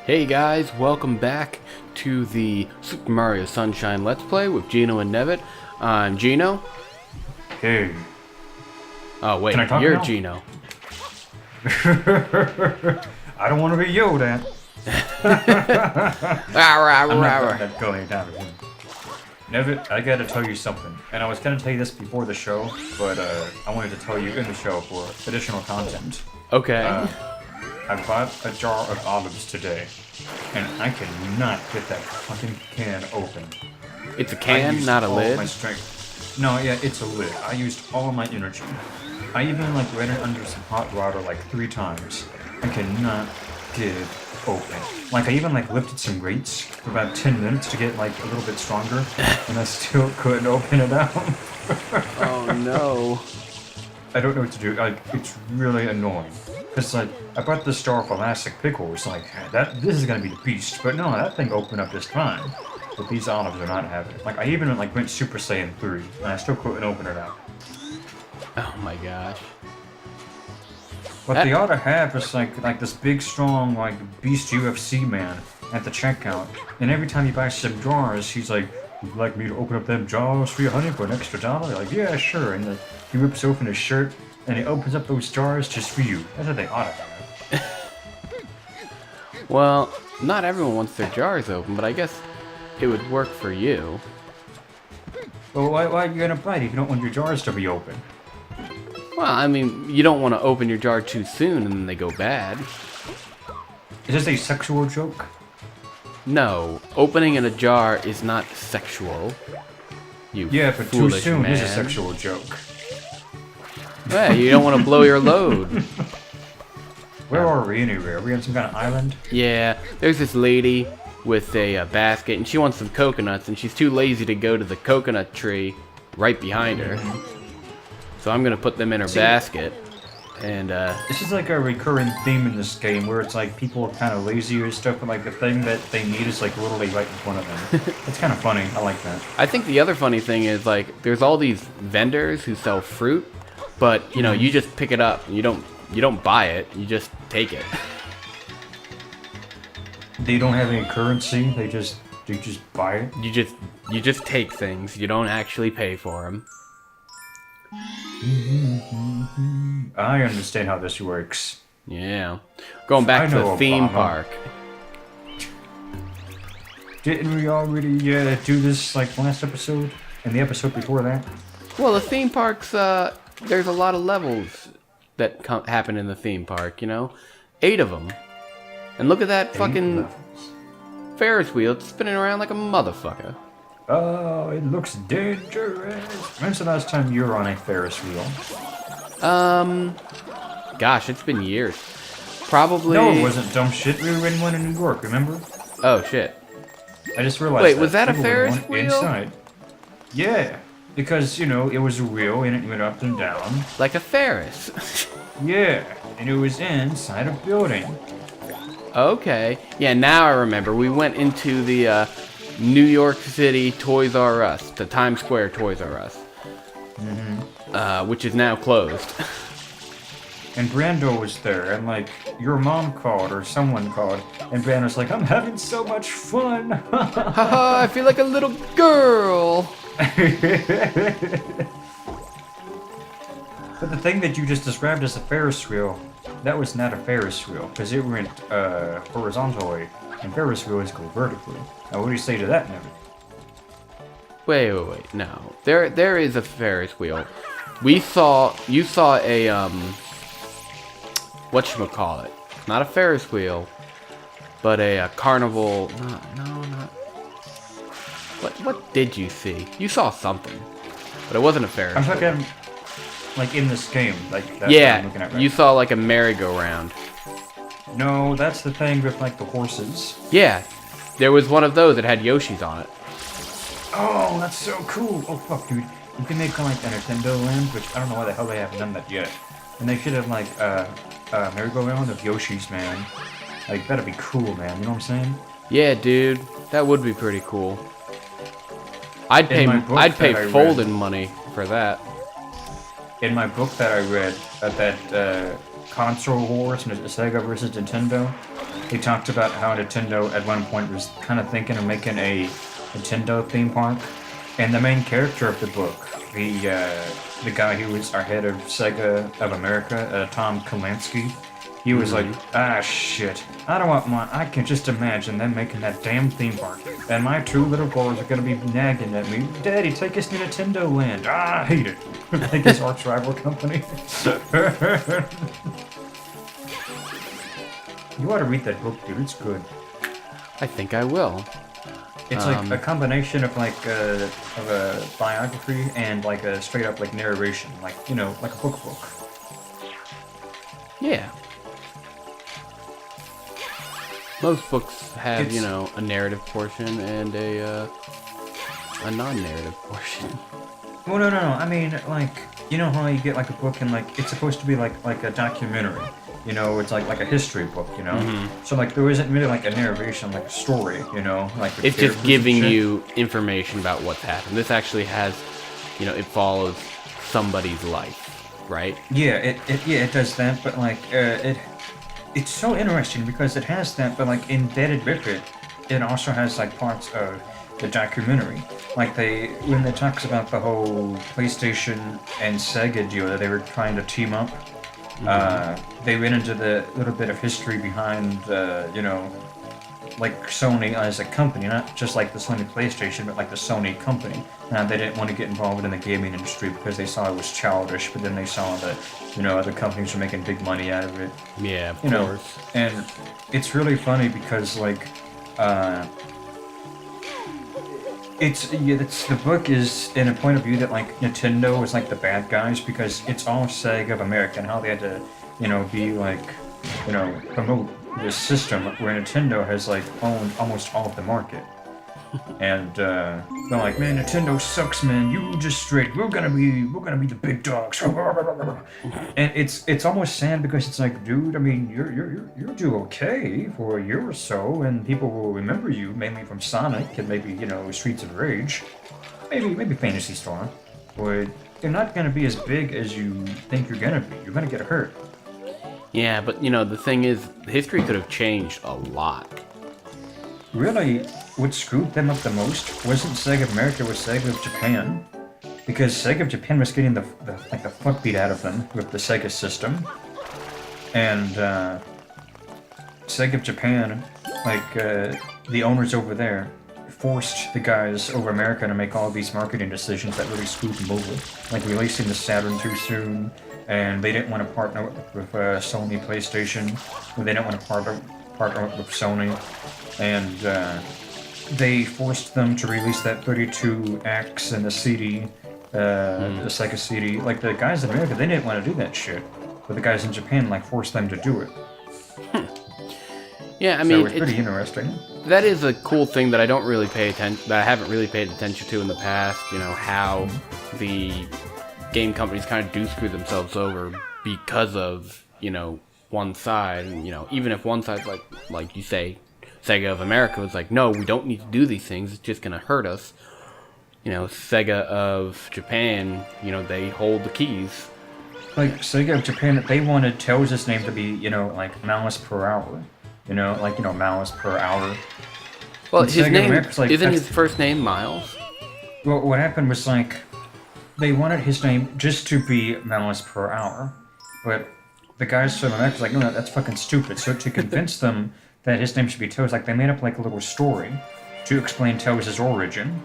Hey guys, welcome back to the Super Mario Sunshine Let's Play with Geno and Nevitt. I'm Geno. Hey. Oh wait, Can I talk you're now? Geno. I don't want to be yelled at. I'm not going down to him. Nevitt, I gotta tell you something. And I was gonna tell you this before the show, but I wanted to tell you in the show for additional content. Okay. I bought a jar of olives today, and I cannot get that fucking can open. It's a I can, used not a all lid. My strength. No, yeah, it's a lid. I used all my energy. I even ran it under some hot water 3 times. I cannot get it open. I even lifted some weights for about 10 minutes to get a little bit stronger, and I still couldn't open it out. Oh no. I don't know what to do. It's really annoying. Cause I bought this jar of elastic pickles. This is gonna be the beast. But no, that thing opened up just fine. But these olives are not having it. I even went Super Saiyan 3, and I still couldn't open it out. Oh my gosh. What they ought to have is this big, strong, beast UFC man at the checkout. And every time he buys some jars, he's like, "Would you like me to open up them jars for you, honey, for an extra $1?" They're like, "Yeah, sure." And he rips open his shirt, and he opens up those jars just for you. That's what they ought to have. Well, not everyone wants their jars open, but I guess it would work for you. Well, why are you gonna buy it if you don't want your jars to be open? Well, I mean, you don't want to open your jar too soon and then they go bad. Is this a sexual joke? No, opening in a jar is not sexual. You Yeah, but too foolish soon man. is a sexual joke. Yeah, you don't want to blow your load. Where are we anyway? Are we on some kind of island? Yeah, there's this lady with a basket, and she wants some coconuts, and she's too lazy to go to the coconut tree right behind her. So I'm gonna put them in her basket, and This is a recurring theme in this game where it's people are kind of lazy or stuff, but the thing that they need is literally right in front of them. It's kind of funny. I like that. I think the other funny thing is there's all these vendors who sell fruit, but you know you just pick it up, and you don't buy it, you just take it. They don't have any currency. They just buy it. You just take things. You don't actually pay for them. I understand how this works. Yeah. Going back to the know theme Obama. park. Didn't we already do this last episode and the episode before that? Well, the theme parks, there's a lot of levels that happen in the theme park, you know? 8 of them. And look at that fucking Ferris wheel. It's spinning around like a motherfucker. Oh, it looks dangerous. When's the last time you were on a Ferris wheel? Gosh, it's been years. Probably... No, it wasn't dumb shit. We were in one in New York, remember? Oh, shit. I just realized Wait, was that a people were Ferris one wheel? Inside. Yeah, because, it was a wheel and it went up and down. Like a Ferris. Yeah, and it was inside a building. Okay. Yeah, now I remember. We went into the New York City Toys R Us, the Times Square Toys R Us, which is now closed. And Brando was there, and your mom called or someone called, and Brando's like, "I'm having so much fun." Haha, I feel like a little girl. But the thing that you just described as a Ferris wheel, that was not a Ferris wheel, because it went horizontally, and Ferris wheels go vertically. Now, what do you say to that, Nevin? Wait. No, there is a Ferris wheel. You saw a whatchamacallit? Not a Ferris wheel, but a carnival. No, not. What did you see? You saw something, but it wasn't a Ferris I'm wheel. talking, in this game, that's what I'm Yeah, looking at right you saw a merry-go-round. No, that's the thing with, the horses. Yeah, there was one of those that had Yoshi's on it. Oh, that's so cool! Oh, fuck, dude. You can make, a Nintendo Land, which I don't know why the hell they haven't done that yet. And they should have, merry-go-round of Yoshi's, man. That'd be cool, man, you know what I'm saying? Yeah, dude, that would be pretty cool. I'd pay read- folding money for that. In my book that I read, that console wars, Sega versus Nintendo, they talked about how Nintendo at one point was kind of thinking of making a Nintendo theme park, and the main character of the book, the guy who was our head of Sega of America, Tom Kalinske, he was like, ah, shit. I can just imagine them making that damn theme park. And my two little girls are gonna be nagging at me, Daddy, take us to Nintendo Land. Ah, I hate it. Like his arch rival company. You ought to read that book, dude. It's good. I think I will. It's like a combination of like of a biography and like a straight up like narration, like, you know, like a book. Yeah. Most books have, you know, a narrative portion and a non-narrative portion. Well, no. I mean, like, you know how you get like a book and like it's supposed to be like a documentary. You know, it's like a history book, you know? So, like, there isn't really, like, a narration, like a story, you know? Like it's just giving you information about what's happened. This actually has, you know, it follows somebody's life, right? Yeah, it does that, but, like, it's so interesting because it has that, but, like, embedded with it, it also has, like, parts of the documentary. Like, when it talks about the whole PlayStation and Sega deal that they were trying to team up, they went into the little bit of history behind, you know, like Sony as a company, not just like the Sony PlayStation, but like the Sony company. Now, they didn't want to get involved in the gaming industry because they saw it was childish, but then they saw that, you know, other companies were making big money out of it. Yeah, of course. Know, and it's really funny because, like, the book is in a point of view that like Nintendo was like the bad guys because it's all Sega of America and how they had to, you know, be like, you know, promote this system where Nintendo has like owned almost all of the market. And they're like, man, Nintendo sucks, man. You just straight. We're gonna be the big dogs. And it's almost sad because it's like, dude, I mean, you're do okay for a year or so, and people will remember you mainly from Sonic and maybe, you know, Streets of Rage, maybe Phantasy Star, but you're not gonna be as big as you think you're gonna be. You're gonna get hurt. Yeah, but you know, the thing is, history could have changed a lot. Really, what screwed them up the most wasn't Sega of America, it was Sega of Japan. Because Sega of Japan was getting the fuck beat out of them with the Sega system. And, Sega of Japan, like, the owners over there, forced the guys over America to make all these marketing decisions that really screwed them over. Like releasing the Saturn too soon, and they didn't want to partner with Sony PlayStation, or they didn't want to partner with Sony. And they forced them to release that 32X and the CD, the Sega CD. Like, the guys in America, they didn't want to do that shit. But the guys in Japan, like, forced them to do it. Yeah, I mean, it's pretty interesting. That is a cool thing that I don't really pay attention, that I haven't really paid attention to in the past, you know, how the game companies kind of do screw themselves over because of, you know, one side. And, you know, even if one side's like you say, Sega of America was like, no, we don't need to do these things, it's just gonna hurt us. You know, Sega of Japan, you know, they hold the keys. Like, Sega of Japan, they wanted Tails' name to be, you know, like, Malice per Hour. You know, like, you know, Malice per Hour. Well, his name, like, isn't his first name Miles? Well, what happened was, like, they wanted his name just to be Malice per Hour. But the guys from America was like, no, that's fucking stupid. So to convince them that his name should be Tails, like, they made up, like, a little story to explain Tails' origin.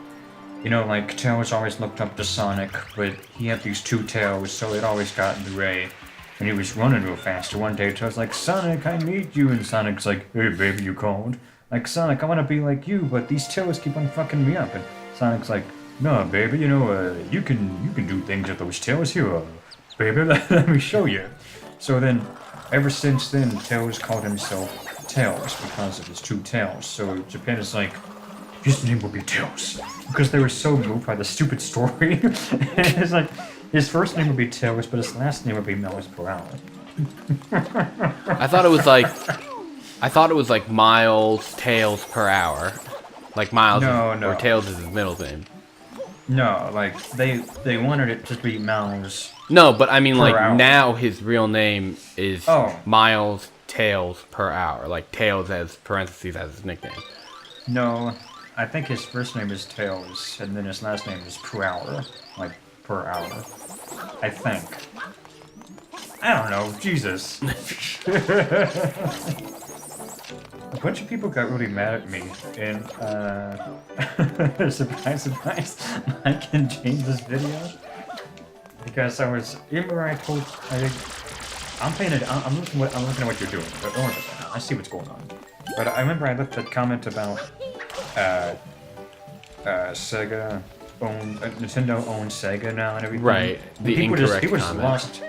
You know, like, Tails always looked up to Sonic, but he had these two tails, so it always got in the way. And he was running real fast. So one day, Tails like, Sonic, I need you. And Sonic's like, hey, baby, you called? Like, Sonic, I want to be like you, but these tails keep on fucking me up. And Sonic's like, no, baby, you know, you can do things with those tails here, baby, let me show you. So then, ever since then, Tails called himself Tails because of his two tails. So Japan is like, his name will be Tails. Because they were so moved by the stupid story. And it's like, his first name would be Tails, but his last name would be Malice per Hour. I thought it was like Miles Tails per Hour. Like Miles or Tails is his middle name. No, like they wanted it to be Miles. No, but I mean, like, hour. now his real name is Miles Tails per hour, like Tails as parentheses as his nickname. No, I think his first name is Tails, and then his last name is per hour, like per hour. I think. I don't know. Jesus. A bunch of people got really mad at me, and surprise, surprise, Mike and James' video, because I was even where I told I'm looking at what you're doing. But don't worry about that. I see what's going on. But I remember I left that comment about Sega Nintendo owns Sega now and everything. Right. And The incorrect comment.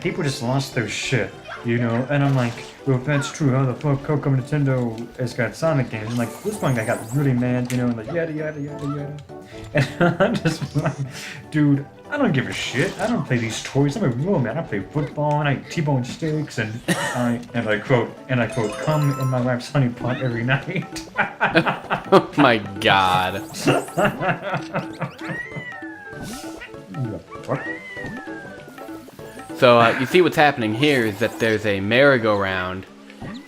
People just lost their shit, you know. And I'm like, well, if that's true, how the fuck how come Nintendo has got Sonic games? And like, this one guy got really mad, you know, and like yada yada yada yada. And I'm just like, dude, I don't give a shit. I don't play these toys. I'm a real man. I play football and I eat T-bone steaks and I quote, come in my wife's honey pot every night. Oh my god. What? So you see what's happening here is that there's a merry-go-round,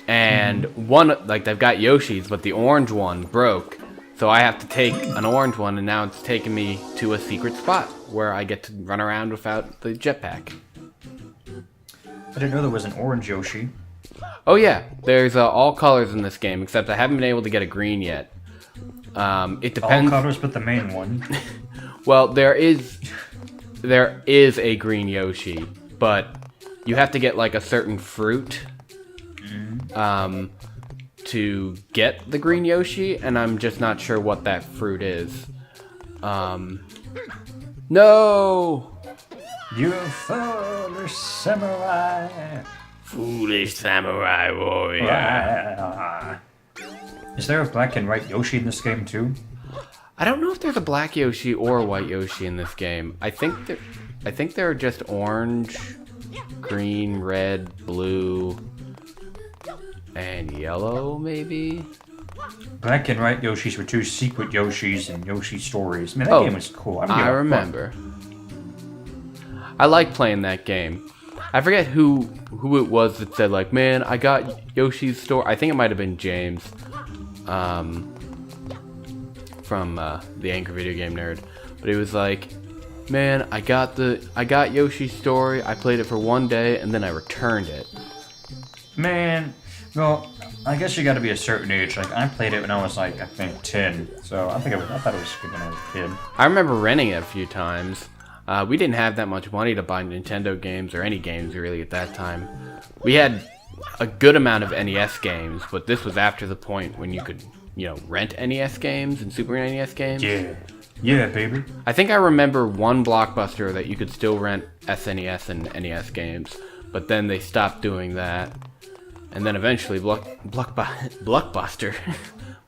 and one, like, they've got Yoshi's, but the orange one broke. So I have to take an orange one, and now it's taking me to a secret spot where I get to run around without the jetpack. I didn't know there was an orange Yoshi. Oh yeah, there's all colors in this game, except I haven't been able to get a green yet. It depends. All colors but the main one. Well, there is a green Yoshi, but you have to get like a certain fruit to get the green Yoshi, and I'm just not sure what that fruit is. No! You foolish samurai! Foolish samurai warrior. Is there a black and white Yoshi in this game too? I don't know if there's a black Yoshi or a white Yoshi in this game. I think there are just orange, green, red, blue, and yellow, maybe? Black and white Yoshis were two secret Yoshis in Yoshi Stories. Man, that game was cool. I remember. I like playing that game. I forget who it was that said, like, man, I got Yoshi's story. I think it might have been James. From the Angry Video Game Nerd. But he was like, man, I got Yoshi's story. I played it for one day, and then I returned it. Man, well, I guess you got to be a certain age. Like, I played it when I was, like, I think 10. So I thought it was good when I was a kid. I remember renting it a few times. We didn't have that much money to buy Nintendo games, or any games really at that time. We had a good amount of NES games, but this was after the point when you could, rent NES games and Super NES games. Yeah, baby. I think I remember one Blockbuster that you could still rent SNES and NES games, but then they stopped doing that. And then eventually Blockbuster.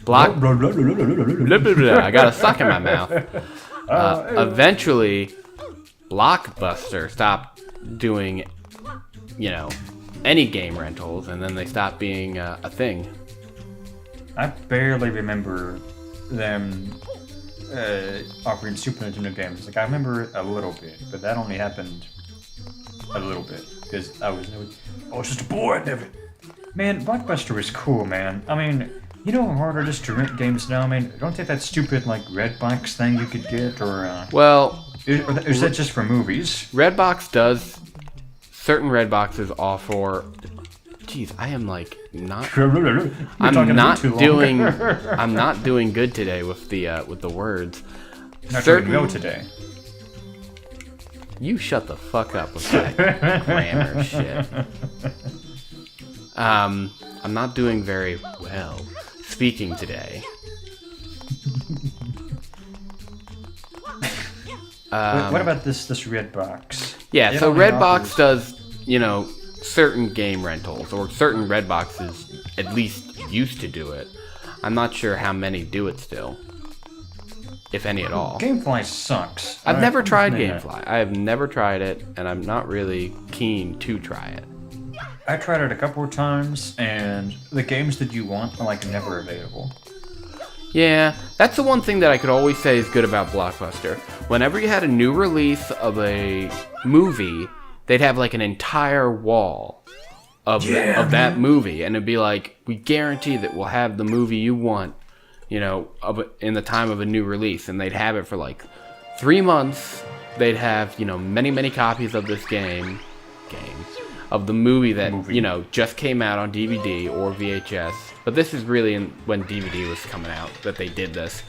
I got a suck in my mouth. Eventually, Blockbuster stopped doing, any game rentals, and then they stopped being a thing. I barely remember them offering Super Nintendo games. Like, I remember a little bit, but that only happened a little bit because I was just a boy, never. Man, Blockbuster was cool, man. I mean, you know how hard it is to rent games now? I mean, don't take that stupid like Redbox thing you could get, or is that just for movies? Redbox does. Certain Redboxes offer. Jeez, I am like not. I'm not doing good today with the words. Not doing well today. You shut the fuck up with that grammar shit. I'm not doing very well speaking today. What about this Redbox? Yeah, so Redbox does, certain game rentals, or certain Redboxes at least used to do it. I'm not sure how many do it still, if any at all. Gamefly sucks. I've never tried Gamefly. I have never tried it, and I'm not really keen to try it. I tried it a couple of times, and the games that you want are like never available. Yeah, that's the one thing that I could always say is good about Blockbuster. Whenever you had a new release of a movie, they'd have like an entire wall of that movie, and it'd be like, we guarantee that we'll have the movie you want, in the time of a new release, and they'd have it for like 3 months. They'd have many copies of this game of the movie that just came out on DVD or VHS. But this is really when DVD was coming out that they did this,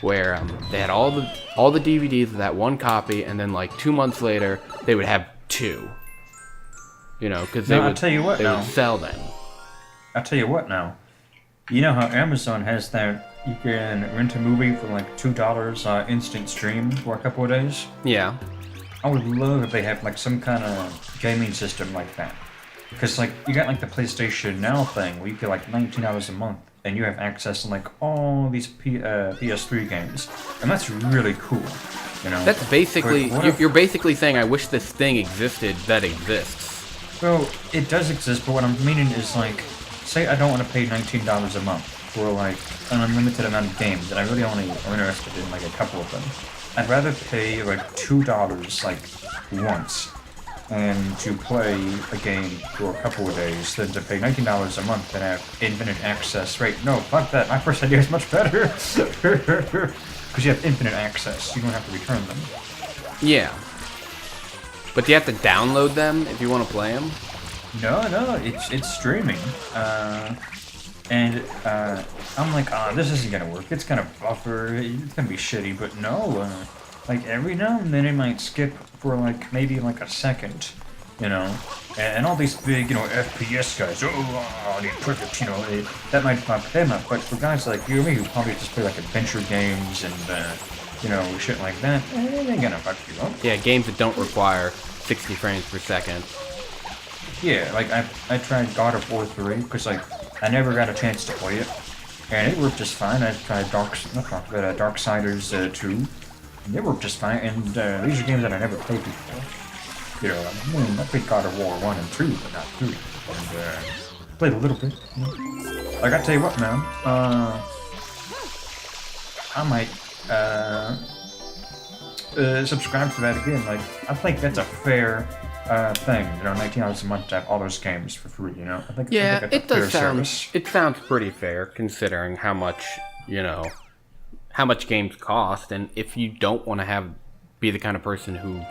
where they had all the DVDs of that one copy, and then like 2 months later they would have 2. Because they would sell them. I'll tell you what now. You know how Amazon has that you can rent a movie for like $2 instant stream for a couple of days? Yeah. I would love if they have like some kind of gaming system like that. Because like you got like the PlayStation Now thing where you get like $19 a month and you have access to like all these PS3 games. And that's really cool. That's basically, you're basically saying I wish this thing existed that exists. Well, it does exist, but what I'm meaning is like, say I don't want to pay $19 a month for like an unlimited amount of games, and I really only am interested in like a couple of them. I'd rather pay like $2 like once and to play a game for a couple of days than to pay $19 a month and have infinite access. Right? No, fuck that. My first idea is much better. Because you have infinite access. You don't have to return them. Yeah. But do you have to download them if you want to play them? No, it's streaming. And I'm like, this isn't gonna work. It's gonna buffer. It's gonna be shitty. But no, like every now and then it might skip for like maybe like a second, And all these big, FPS guys. I need perfect, that might pop them up. But for guys like you and me who probably just play like adventure games and shit like that, it ain't gonna fuck you up. Yeah, games that don't require 60 frames per second. Yeah, like I tried God of War 3 because like I never got a chance to play it, and it worked just fine. I tried Darksiders 2, and it worked just fine. And these are games that I never played before. I played God of War 1 and 2, but not 3. And played a little bit. Like I tell you what, man, I might subscribe to that again. Like I think that's a fair thing, $19 a month to have all those games for free, I think it does sound. It sounds pretty fair considering how much games cost, and if you don't want to be the kind of person who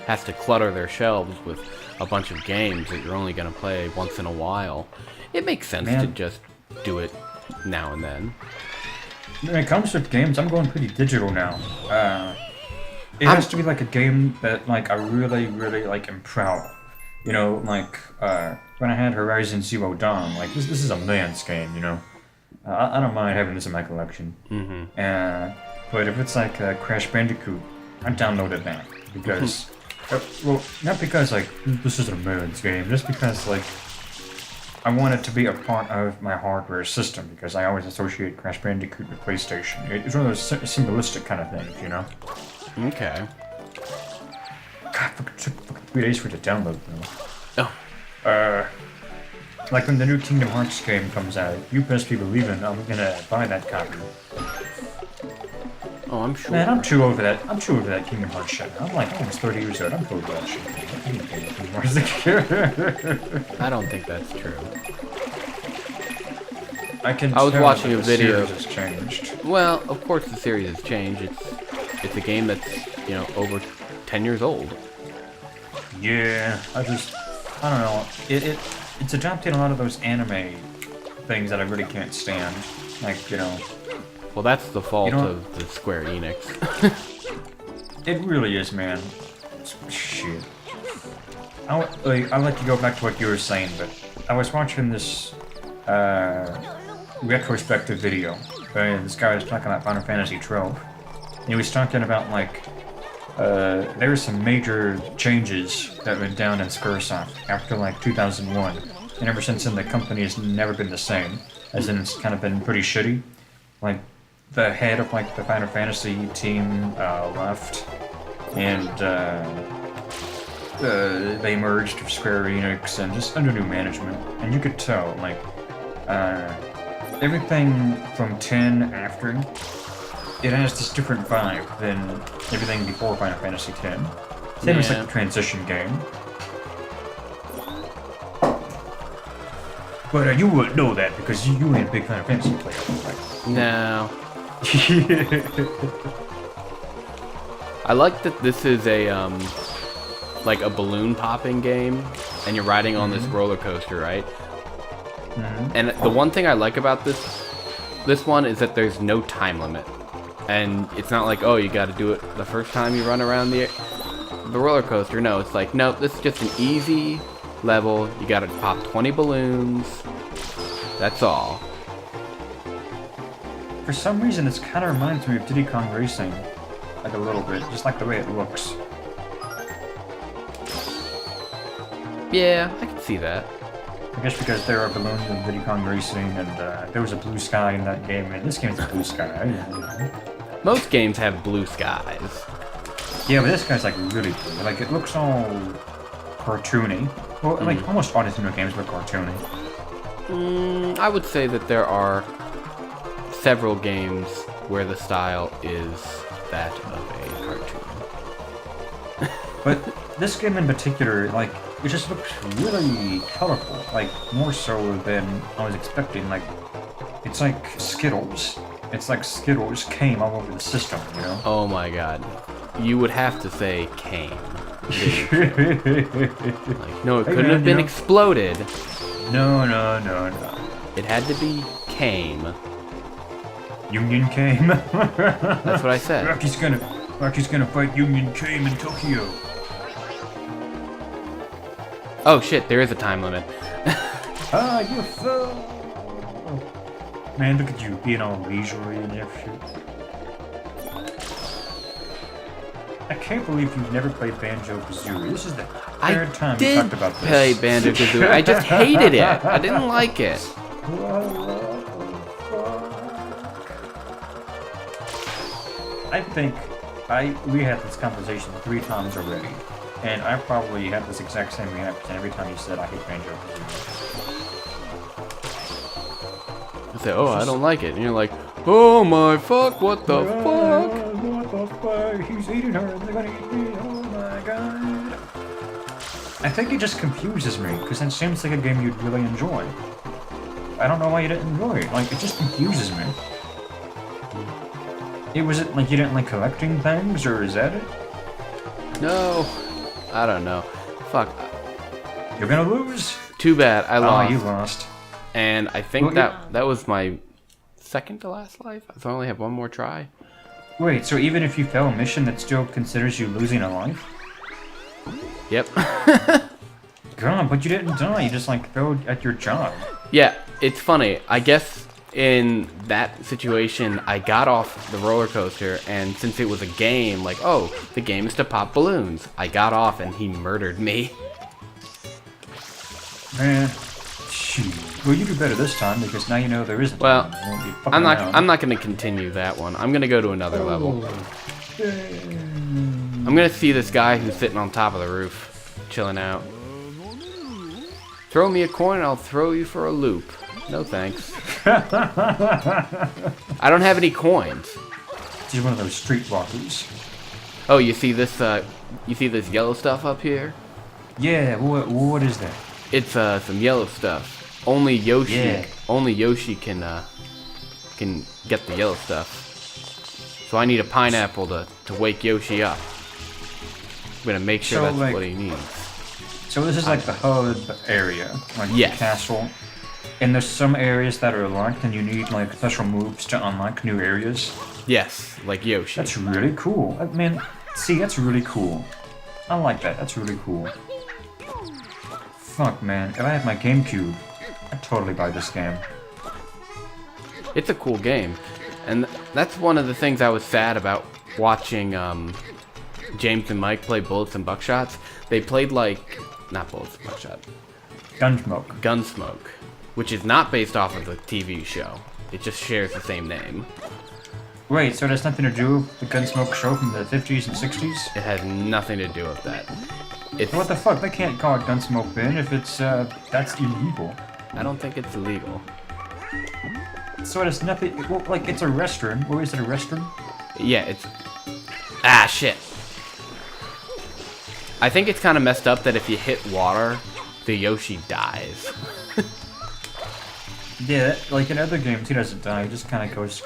has to clutter their shelves with a bunch of games that you're only going to play once in a while, it makes sense to just do it now and then. When it comes to games, I'm going pretty digital now. It has to be like a game that like I really, really like am proud of. Like when I had Horizon Zero Dawn, like this is a man's game, I don't mind having this in my collection. Mm-hmm. But if it's like Crash Bandicoot, I downloaded that because, not because like this is a man's game, just because like I want it to be a part of my hardware system because I always associate Crash Bandicoot with PlayStation. It's one of those symbolistic kind of things, Okay. God, it took 3 days for it to download, though. Oh. Like when the new Kingdom Hearts game comes out, you best be believing I'm gonna buy that copy. Oh, I'm sure. Man, I'm too over that. I'm too over that Kingdom Hearts shit. I'm like almost 30 years old. I'm too over that shit. I don't think that's true. I was watching a video. The series has changed. Well, of course the series has changed. It's a game that's, over 10 years old. Yeah, I don't know. It's adopting a lot of those anime things that I really can't stand. Like, Well, that's the fault of the Square Enix. It really is, man. Shit. I'd like to go back to what you were saying, but I was watching this retrospective video, and this guy was talking about Final Fantasy XII. And he was talking about, like, there were some major changes that went down in Squaresoft after, like, 2001. And ever since then, the company has never been the same. As in, it's kind of been pretty shitty. Like, the head of, like, the Final Fantasy team left. And, they merged with Square Enix and just under new management. And you could tell, like, everything from 10 after, it has this different vibe than everything before Final Fantasy X. 10 was like a transition game. But you wouldn't know that because you ain't a big Final Fantasy player, right? No. I like that this is a like a balloon popping game, and you're riding on this roller coaster, right? And the one thing I like about this one is that there's no time limit, and it's not like, oh, you got to do it the first time you run around the roller coaster. No, it's like, nope, this is just an easy level. You got to pop 20 balloons. That's all. For some reason, this kind of reminds me of Diddy Kong Racing, like a little bit, just like the way it looks. Yeah, I can see that. I guess because there are balloons in Diddy Kong Racing, and there was a blue sky in that game, and this game's a blue sky. Most games have blue skies. Yeah, but this guy's like really blue. Like, it looks all cartoony. Well, like, almost all Nintendo games look cartoony. I would say that there are several games where the style is that of a cartoon. But this game in particular, like, it just looks really colorful. Like, more so than I was expecting. Like, it's like Skittles. It's like Skittles came all over the system, you know? Oh my god. You would have to say came. Like, no, it couldn't have been exploded. No. It had to be came. Union came. That's what I said. Rocky's gonna fight Union came in Tokyo. Oh shit, there is a time limit. Ah, you fool! Man, look at you being all leisurely and everything. I can't believe you've never played Banjo-Kazooie. This is the third time we talked about this. I did play Banjo-Kazooie. I just hated it. I didn't like it. I think we had this conversation 3 times already, and I probably had this exact same reaction every time you said I hate Banjo-Kazooie. I say, oh, I don't like it. And you're like, oh my fuck, what the fuck? What the fuck? He's eating her and they're gonna eat me. Oh my god. I think it just confuses me, because it seems like a game you'd really enjoy. I don't know why you didn't enjoy it. Like, it just confuses me. Was it like you didn't like collecting things, or is that it? No. I don't know. Fuck. You're gonna lose? Too bad, I lost. Oh, you lost. And I think that was my second to last life, so I only have one more try. Wait, so even if you fail a mission, that still considers you losing a life? Yep. God, but you didn't die, you just like failed at your job. Yeah, it's funny. I guess in that situation, I got off the roller coaster, and since it was a game, like, oh, the game is to pop balloons. I got off, and he murdered me. Man, shoot. Well, you do better this time because now you know there isn't. Well, I'm not going to continue that one. I'm going to go to another level. I'm going to see this guy who's sitting on top of the roof, chilling out. Throw me a coin and I'll throw you for a loop. No thanks. I don't have any coins. He's one of those streetwalkers. Oh, you see this yellow stuff up here? Yeah, what is that? It's some yellow stuff. Only Yoshi can get the yellow stuff. So I need a pineapple to wake Yoshi up. I'm gonna make sure that's like, what he needs. So this is like the hub area, like the castle. And there's some areas that are locked and you need like special moves to unlock new areas. Yes, like Yoshi. That's really cool. I mean, see, that's really cool. I like that. That's really cool. Fuck, man. If I had my GameCube, I'd totally buy this game. It's a cool game. And that's one of the things I was sad about watching James and Mike play Bullets and Buckshots. They played like... Not Bullets and Buckshot. Gunsmoke. Which is not based off of the TV show. It just shares the same name. Wait, so it has nothing to do with the Gunsmoke show from the 50s and 60s? It has nothing to do with that. It's... What the fuck? They can't call it Gunsmoke then if it's, that's illegal. I don't think it's illegal. So it has nothing... Well, like, it's a restaurant. Or is it a restaurant? Yeah, it's... Ah, shit. I think it's kind of messed up that if you hit water, the Yoshi dies. Yeah, like in other games, he doesn't die. He just kind of goes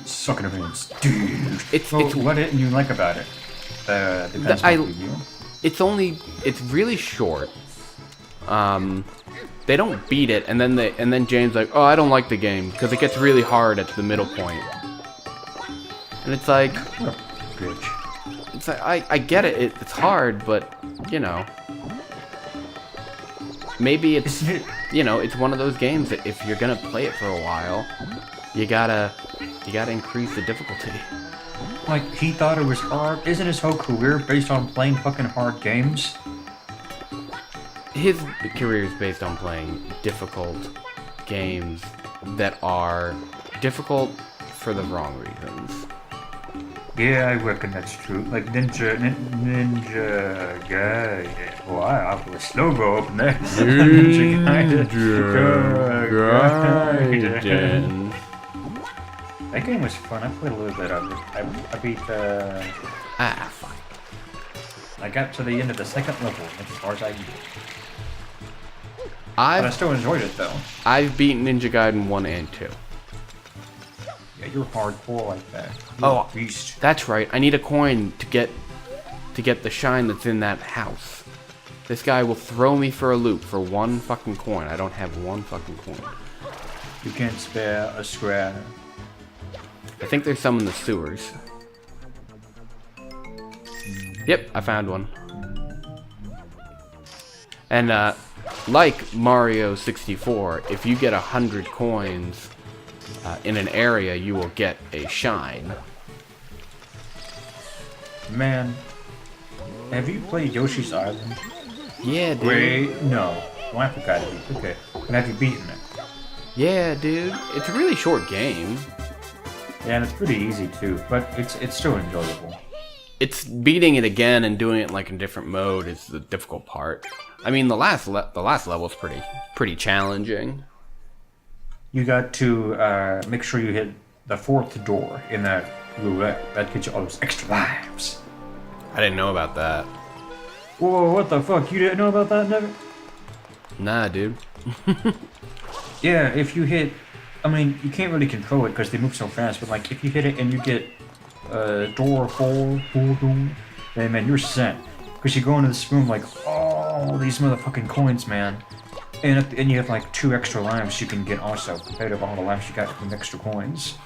sucking hands, dude. What didn't you like about it? It's really short. They don't beat it, and then James like, oh, I don't like the game because it gets really hard at the middle point. And it's like, what a bitch. It's like I get it. It's hard, but you know, maybe it's it's one of those games that if you're gonna play it for a while, you gotta increase the difficulty. Like, he thought it was hard. Isn't his whole career based on playing fucking hard games? His career is based on playing difficult games that are difficult for the wrong reasons. Yeah, I reckon that's true. Like Ninja Gaiden. Well, I was slow go up there. Ninja Gaiden. That game was fun. I played a little bit of it. I beat the... Fine. I got to the end of the second level. That's as far as I get. But I still enjoyed it, though. I've beaten Ninja Gaiden 1 and 2. Yeah, you're hardcore like that. You're a beast. That's right. I need a coin to get the shine that's in that house. This guy will throw me for a loop for one fucking coin. I don't have one fucking coin. You can't spare a scrap. I think there's some in the sewers. Yep, I found one. And like Mario 64, if you get 100 coins in an area, you will get a shine. Man, have you played Yoshi's Island? Yeah, dude. Wait, no. Well, I forgot it. Okay. And have you beaten it? Yeah, dude. It's a really short game. Yeah, and it's pretty easy too, but it's still enjoyable. It's beating it again and doing it like in different mode is the difficult part. I mean, the last level's pretty challenging. You got to make sure you hit the 4th door in that roulette. That gets you all those extra lives. I didn't know about that. Whoa, what the fuck? You didn't know about that, never? Nah, dude. Yeah, if you hit... I mean, you can't really control it because they move so fast, but like, if you hit it and you get door 4, then man, you're set. Because you go into this room like, oh, these motherfucking coins, man. And at the end you have like 2 extra lives you can get also, compared to all the lives you got from extra coins.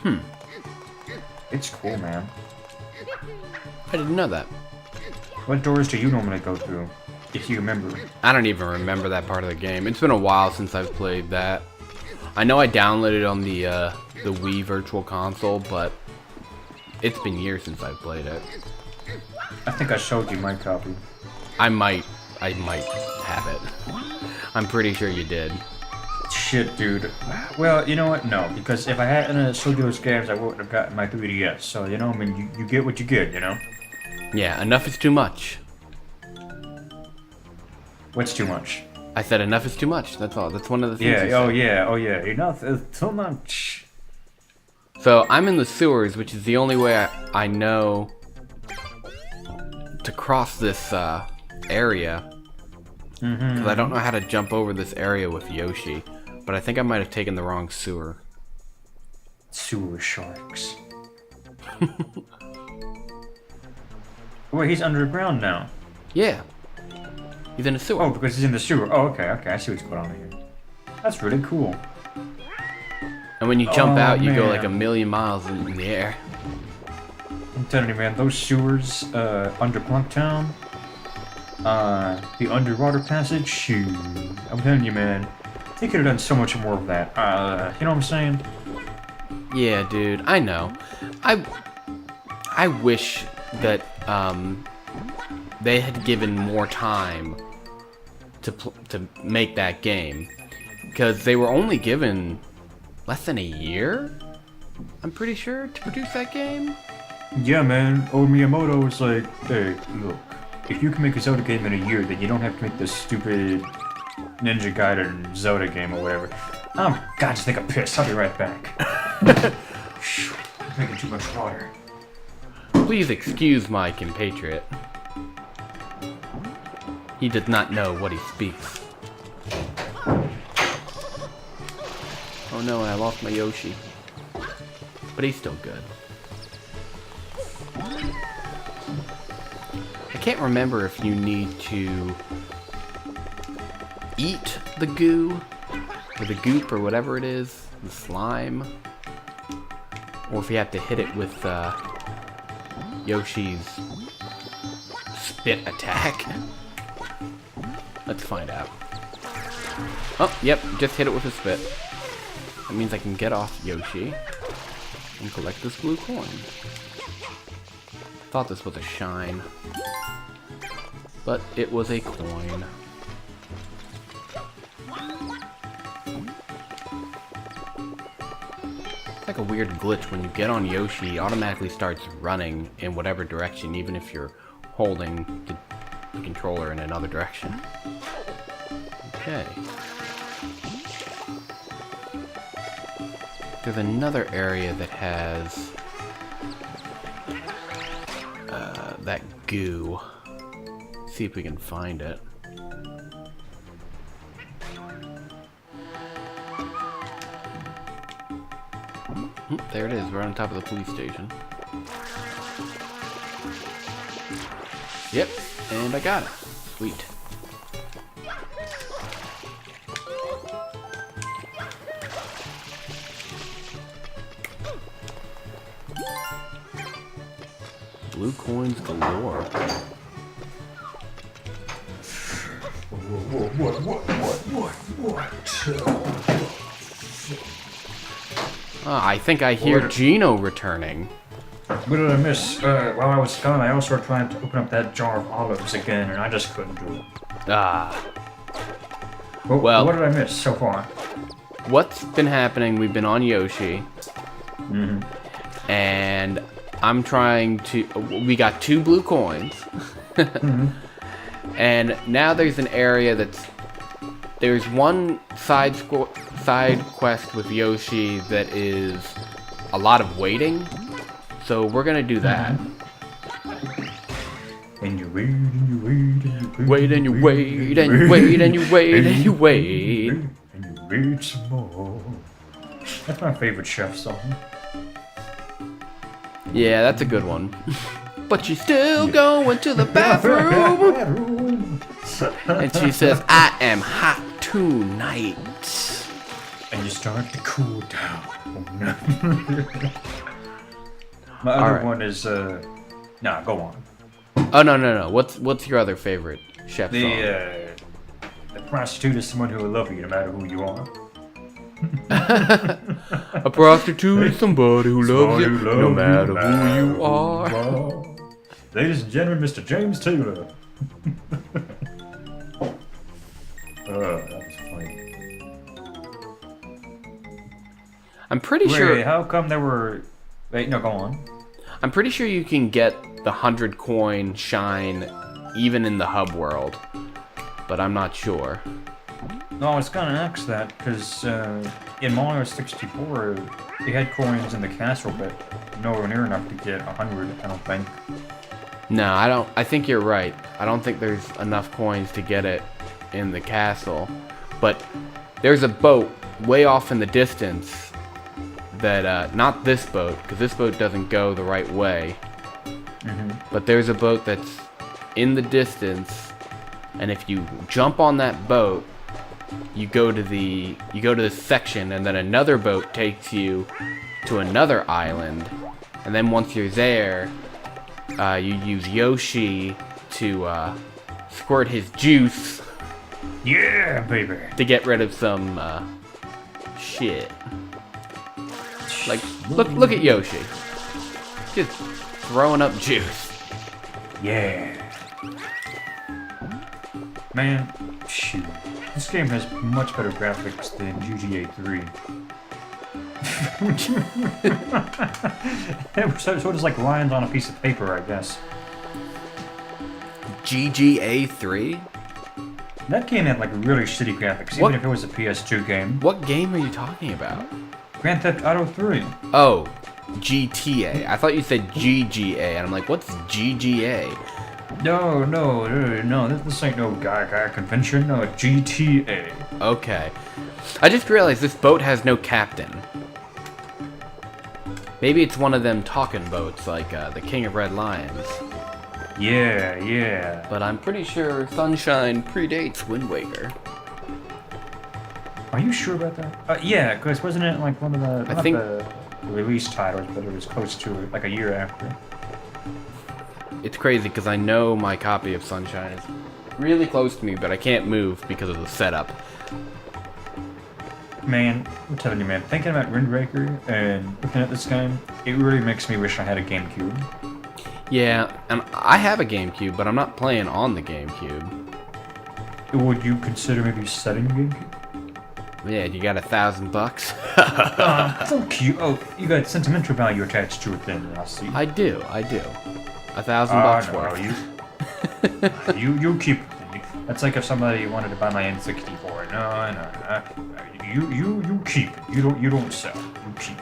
It's cool, man. I didn't know that. What doors do you normally go through, if you remember? I don't even remember that part of the game. It's been a while since I've played that. I know I downloaded it on the Wii Virtual Console, but it's been years since I've played it. I think I showed you my copy. I might have it. I'm pretty sure you did. Shit, dude. Well, you know what? No, because if I hadn't showed you those games, I wouldn't have gotten my 3DS. So, you know, I mean, you get what you get, you know? Yeah, enough is too much. What's too much? I said enough is too much. That's all. That's one of the things. Yeah, oh yeah. Enough is too much. So, I'm in the sewers, which is the only way I know to cross this area. Because I don't know how to jump over this area with Yoshi. But I think I might have taken the wrong sewer. Sewer sharks. Wait, he's underground now. Yeah. He's in a sewer. Oh, because he's in the sewer. Oh, okay. I see what's going on here. That's really cool. And when you jump out, you go like a million miles in the air. I'm telling you, man, those sewers under Plunktown, the underwater passage, shoot. I'm telling you, man, they could have done so much more of that. You know what I'm saying? Yeah, dude, I know. I wish that they had given more time to make that game, because they were only given less than a year, I'm pretty sure, to produce that game. Yeah, man. Old Miyamoto was like, hey, look, if you can make a Zelda game in a year, then you don't have to make this stupid Ninja Gaiden Zelda game or whatever. Oh, God, just take a piss. I'll be right back. I'm drinking too much water. Please excuse my compatriot. He does not know what he speaks. Oh no, and I lost my Yoshi. But he's still good. I can't remember if you need to eat the goo, or the goop, or whatever it is, the slime, or if you have to hit it with Yoshi's spit attack. Let's find out. Oh, yep, just hit it with a spit. That means I can get off Yoshi and collect this blue coin. Thought this was a shine, but it was a coin. It's like a weird glitch when you get on Yoshi, he automatically starts running in whatever direction, even if you're holding the controller in another direction. Okay. There's another area that has that goo. See if we can find it. There it is, right on top of the police station. Yep, and I got it. Sweet. Blue coins galore. I think I hear Geno returning. What did I miss? While I was gone, I also tried to open up that jar of olives again, and I just couldn't do it. Well, what did I miss so far? What's been happening, we've been on Yoshi. And I'm trying to... We got 2 blue coins. And now there's an area that's... There's one side quest with Yoshi that is a lot of waiting. So we're gonna do that. And you wait, and you wait, and you wait. Wait and you wait, and you wait, and you wait, and you wait. And you wait some more. That's my favorite chef song. Yeah, that's a good one. But you're still going to the bathroom. And she says, I am hot tonight. And you start to cool down. Oh, no. My other one is, nah, go on. Oh, no. What's your other favorite chef song? The prostitute is someone who will love you no matter who you are. A prostitute is somebody who loves you no matter who you are. Ladies and gentlemen, Mr. James Taylor. That was funny. I'm pretty sure... Wait, how come there were... Wait, no, go on. I'm pretty sure you can get the 100 coin shine even in the hub world. But I'm not sure. No, I was gonna ask that, because in Mario 64, they had coins in the castle, but nowhere near enough to get 100, I don't think. No, I don't. I think you're right. I don't think there's enough coins to get it in the castle. But there's a boat way off in the distance that, not this boat, because this boat doesn't go the right way. But there's a boat that's in the distance, and if you jump on that boat, you go to this section, and then another boat takes you to another island, and then once you're there, you use Yoshi to squirt his juice. Yeah, baby. To get rid of some shit. Like, look at Yoshi, just throwing up juice. Yeah. Man, shoot. This game has much better graphics than GTA 3. So it is like lines on a piece of paper, I guess. GTA 3? That game had like really shitty graphics, even if it was a PS2 game. What game are you talking about? Grand Theft Auto 3. Oh, GTA. I thought you said GGA, and I'm like, what's GGA? No, this ain't no Gaga convention, no, GTA. Okay. I just realized this boat has no captain. Maybe it's one of them talking boats, like the King of Red Lions. Yeah, yeah. But I'm pretty sure Sunshine predates Wind Waker. Are you sure about that? Yeah, because wasn't it like one of the, I think the release titles, but it was close to it, like a year after. it's crazy because I know my copy of Sunshine is really close to me, but I can't move because of the setup. Man, I'm telling you, man, thinking about Wind Waker and looking at this game, it really makes me wish I had a GameCube. Yeah, and I have a GameCube, but I'm not playing on the GameCube. Would you consider maybe setting a GameCube? Yeah, you got $1,000? Fuck you. Oh, you got sentimental value attached to it then, I see. I do. $1,000 worth. You keep it. That's like if somebody wanted to buy my N64. No. You keep it. You don't sell. You keep.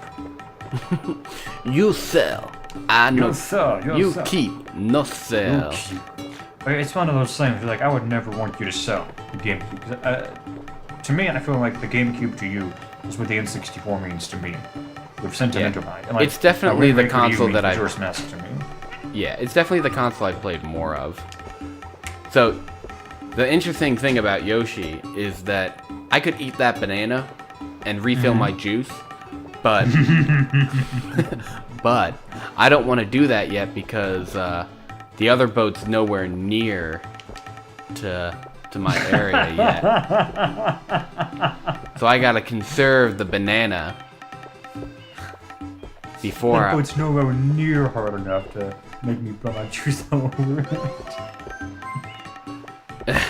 You sell. I know. You sell. You keep. No sell. You keep. But it's one of those things where, like, I would never want you to sell the GameCube. 'Cause, to me, I feel like the GameCube to you is what the N64 means to me. With sentimental value. Like, it's definitely the console that I. To me. Yeah, it's definitely the console I've played more of. So, the interesting thing about Yoshi is that I could eat that banana and refill my juice, but but I don't want to do that yet because the other boat's nowhere near to my area yet. So I gotta conserve the banana before that boat's nowhere near hard enough to make me put my juice all over it.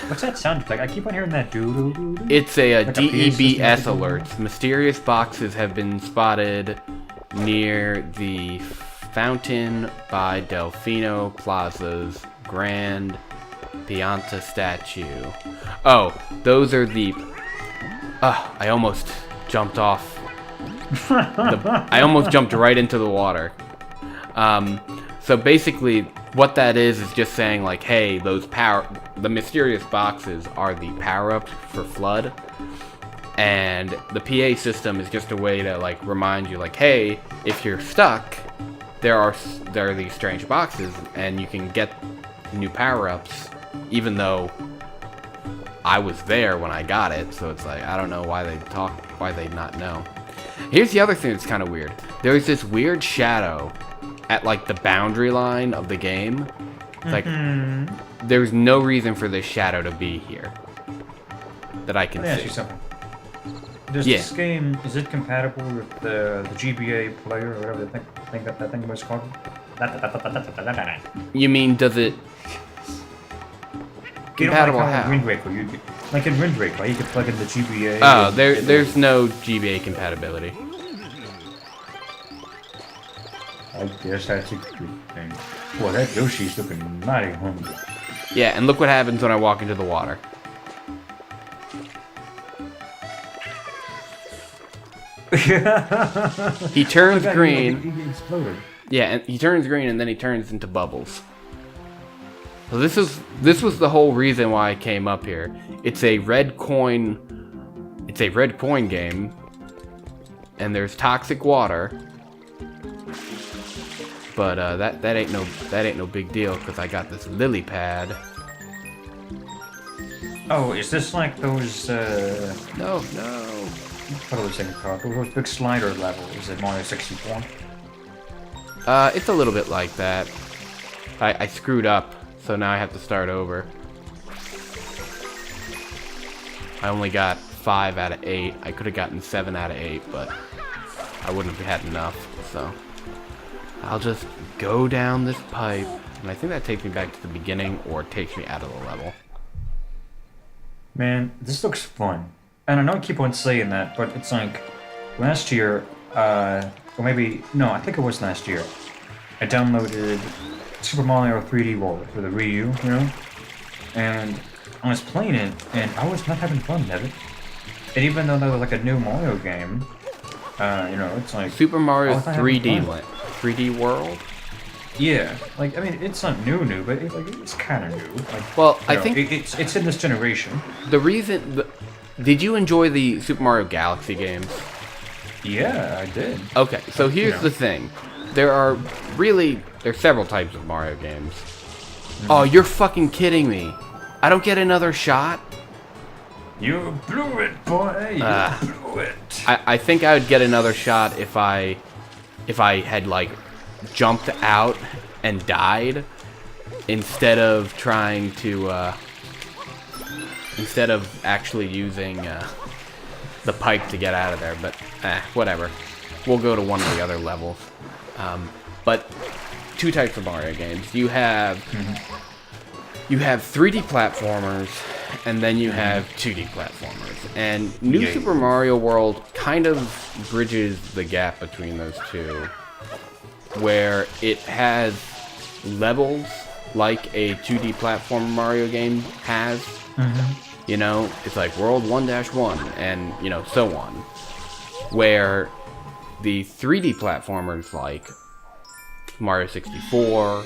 What's that sound like? I keep on hearing that doo-doo-doo-doo. It's a like DEBS alerts. Mysterious boxes have been spotted near the fountain by Delfino Plaza's Grand Pianta statue. Oh, those are the... I almost jumped off. I almost jumped right into the water. So basically, what that is just saying, like, hey, the mysterious boxes are the power-ups for Flood. And the PA system is just a way to, like, remind you, like, hey, if you're stuck, there are these strange boxes, and you can get new power-ups, even though I was there when I got it. So it's like, I don't know why they not know. Here's the other thing that's kind of weird. There's this weird shadow at, like, the boundary line of the game. It's like, there's no reason for this shadow to be here that I can see. Let me ask you something. Does this game, is it compatible with the GBA player or whatever that thing was called? You mean, does it... compatible like how? In Wind Waker, like in Wind Waker, you could plug in the GBA. Oh, there's no GBA compatibility. I guess that's a good thing. Boy, that Yoshi's looking mighty hungry. Yeah, and look what happens when I walk into the water. He turns green. He exploded. Yeah, and he turns green and then he turns into bubbles. So this was the whole reason why I came up here. It's a red coin game, and there's toxic water. But that ain't no big deal because I got this lily pad. Oh, is this like those? No. What was it called? Those big slider levels in Mario 64. It's a little bit like that. I screwed up, so now I have to start over. I only got 5 out of 8. I could have gotten 7 out of 8, but I wouldn't have had enough, so I'll just go down this pipe, and I think that takes me back to the beginning, or it takes me out of the level. Man, this looks fun. And I know I keep on saying that, but it's like, last year, or maybe, no, I think it was last year, I downloaded Super Mario 3D World for the Wii U, you know? And I was playing it, and I was not having fun with it. And even though that was like a new Mario game, you know, it's like... Super Mario 3D World? Yeah, like, I mean, it's not new, but it's kind of new. Like, well, I know, think... It's in this generation. The reason... Did you enjoy the Super Mario Galaxy games? Yeah, I did. Okay, so here's the thing. There's several types of Mario games. Oh, you're fucking kidding me. I don't get another shot? You blew it, boy. You blew it. I think I would get another shot if I had, like, jumped out and died instead of trying to, instead of actually using, the pipe to get out of there, but, whatever. We'll go to one of the other levels. But two types of Mario games. You have 3D platformers, and then you have 2D platformers. And New Super Mario World kind of bridges the gap between those two, where it has levels like a 2D platform Mario game has. You know, it's like World 1-1, and, you know, so on. Where the 3D platformers like Mario 64,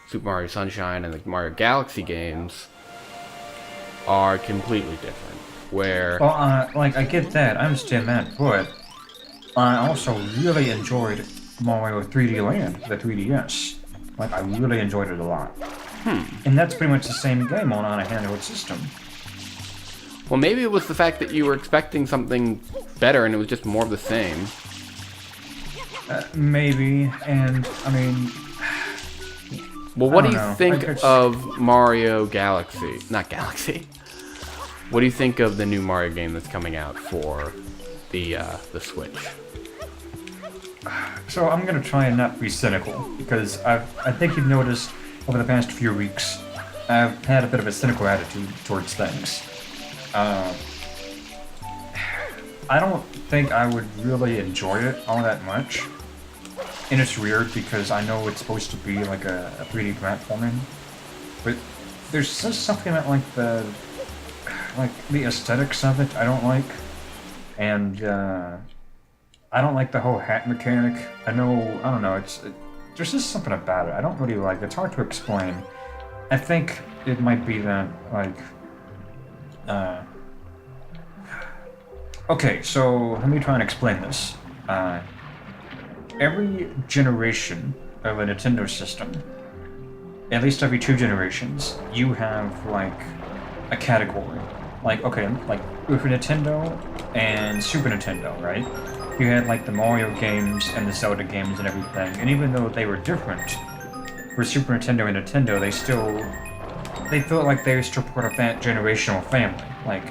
Super Mario Sunshine, and the Mario Galaxy games are completely different. Where... Well, like, I get that, I understand that, but I also really enjoyed Mario 3D Land, the 3DS. Like, I really enjoyed it a lot. And that's pretty much the same game on a handheld system. Well, maybe it was the fact that you were expecting something better and it was just more of the same. Maybe, and, I mean... Well, what do you think of Mario Galaxy? Not Galaxy. What do you think of the new Mario game that's coming out for the Switch? So I'm gonna try and not be cynical, because I think you've noticed over the past few weeks, I've had a bit of a cynical attitude towards things. I don't think I would really enjoy it all that much. And it's weird because I know it's supposed to be like a 3D platforming, but there's just something about like the aesthetics of it I don't like, and I don't like the whole hat mechanic. I don't know. There's just something about it I don't really like. It's hard to explain. I think it might be that like. Okay, so let me try and explain this. Every generation of a Nintendo system, at least every 2 generations, you have, like, a category. Like, okay, like, with Nintendo and Super Nintendo, right? You had, like, the Mario games and the Zelda games and everything, and even though they were different, for Super Nintendo and Nintendo, they felt like they were still part of that generational family. Like,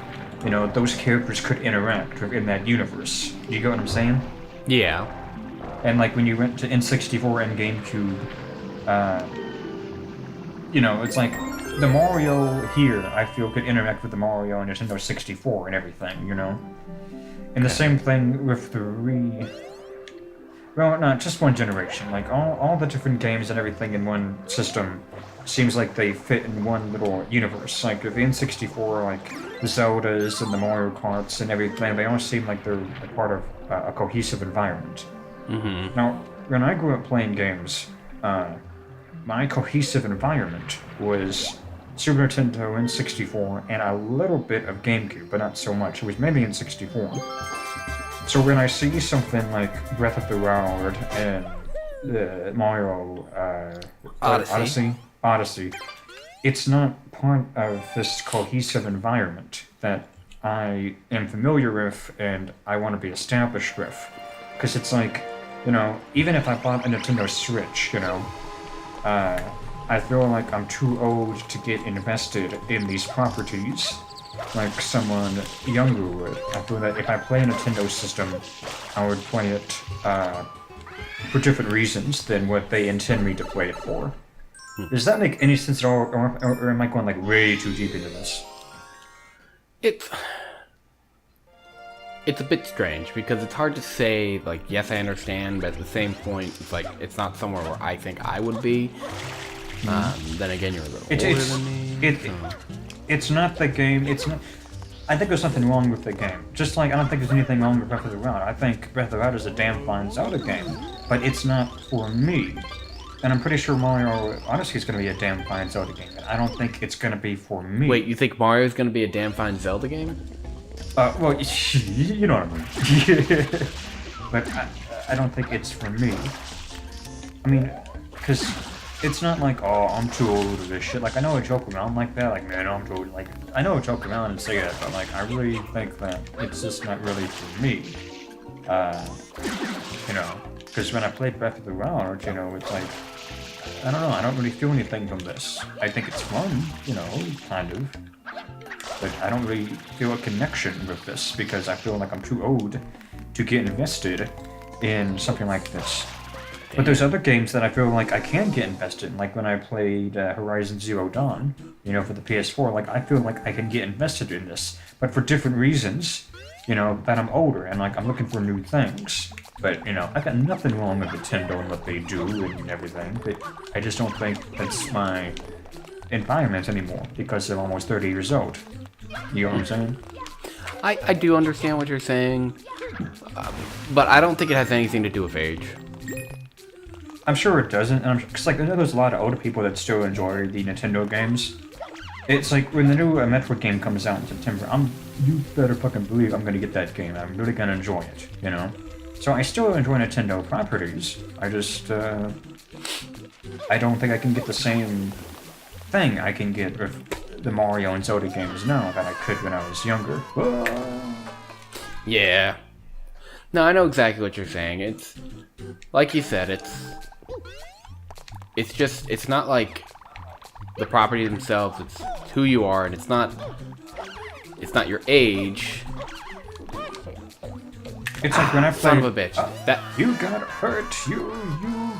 you know, those characters could interact within that universe. You get what I'm saying? Yeah. And like when you went to N64 and GameCube, you know, it's like the Mario here, I feel, could interact with the Mario on Nintendo 64 and everything, you know? And the same thing with well, not just one generation. Like all the different games and everything in one system seems like they fit in one little universe. Like with the N64, like the Zeldas and the Mario Karts and everything, they all seem like they're a part of a cohesive environment. Now, when I grew up playing games, my cohesive environment was Super Nintendo N64 and a little bit of GameCube, but not so much. It was mainly N64. So when I see something like Breath of the Wild and Mario Odyssey, it's not part of this cohesive environment that I am familiar with and I want to be established with. Because it's like, you know, even if I bought a Nintendo Switch, you know, I feel like I'm too old to get invested in these properties like someone younger would. I feel that if I play a Nintendo system, I would play it for different reasons than what they intend me to play it for. Does that make any sense at all, or am I going like way too deep into this? It's a bit strange, because it's hard to say, like, yes, I understand, but at the same point, it's like, it's not somewhere where I think I would be. Then again, you're a little older than me. It's not the game, I think there's something wrong with the game. Just like I don't think there's anything wrong with Breath of the Wild. I think Breath of the Wild is a damn fine Zelda game, but it's not for me. And I'm pretty sure Mario Odyssey is going to be a damn fine Zelda game. And I don't think it's going to be for me. Wait, you think Mario's gonna be a damn fine Zelda game? Well, you know what I mean. But I don't think it's for me. I mean, because it's not like, oh, I'm too old for this shit. Like, I know I joke around like that. Like, man, I'm too old. Like, I know I joke around and say that, but, like, I really think that it's just not really for me. You know, because when I played Breath of the Wild, you know, it's like, I don't know, I don't really feel anything from this. I think it's fun, you know, kind of. But I don't really feel a connection with this because I feel like I'm too old to get invested in something like this. But there's other games that I feel like I can get invested in, like when I played Horizon Zero Dawn, you know, for the PS4, like I feel like I can get invested in this, but for different reasons, you know, that I'm older and like I'm looking for new things. But, you know, I've got nothing wrong with Nintendo and what they do and everything, but I just don't think that's my environment anymore because I'm almost 30 years old. You know what I'm saying? I do understand what you're saying, but I don't think it has anything to do with age. I'm sure it doesn't, and because like I know there's a lot of older people that still enjoy the Nintendo games. It's like when the new Metroid game comes out in September, you better fucking believe I'm gonna get that game. I'm really gonna enjoy it, you know. So I still enjoy Nintendo properties. I just I don't think I can get the same thing I can get with the Mario and Zelda games now that I could when I was younger. Yeah. No, I know exactly what you're saying. It's like you said, it's not like the property themselves, it's who you are, and it's not your age. It's like when I played... Son of a bitch. That you got hurt, you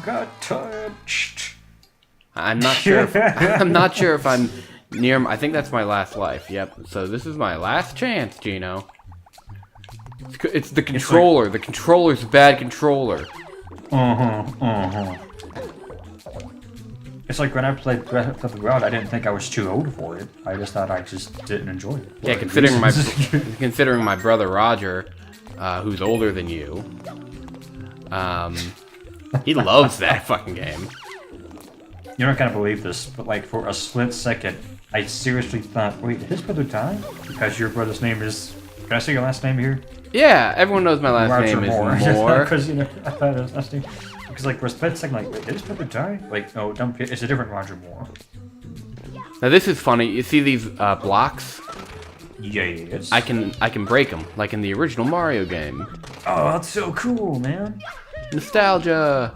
got touched. I'm not sure if I'm near I think that's my last life. Yep. So this is my last chance, Geno. It's the controller. The controller's a bad controller. It's like when I played Breath of the Wild, I didn't think I was too old for it. I just thought I just didn't enjoy it. Yeah, considering my brother Roger, who's older than you, he loves that fucking game. You're not gonna believe this, but like for a split second, I seriously thought, wait, did his brother die? Because your brother's name is... Can I say your last name here? Yeah, everyone knows my last name is Moore. Because, you know, I thought it was last name. Because, like, for a split second, like, wait, did his brother die? Like, no, don't... It's a different Roger Moore. Now this is funny. You see these blocks? Yes. I can break them, like in the original Mario game. Oh, that's so cool, man. Nostalgia.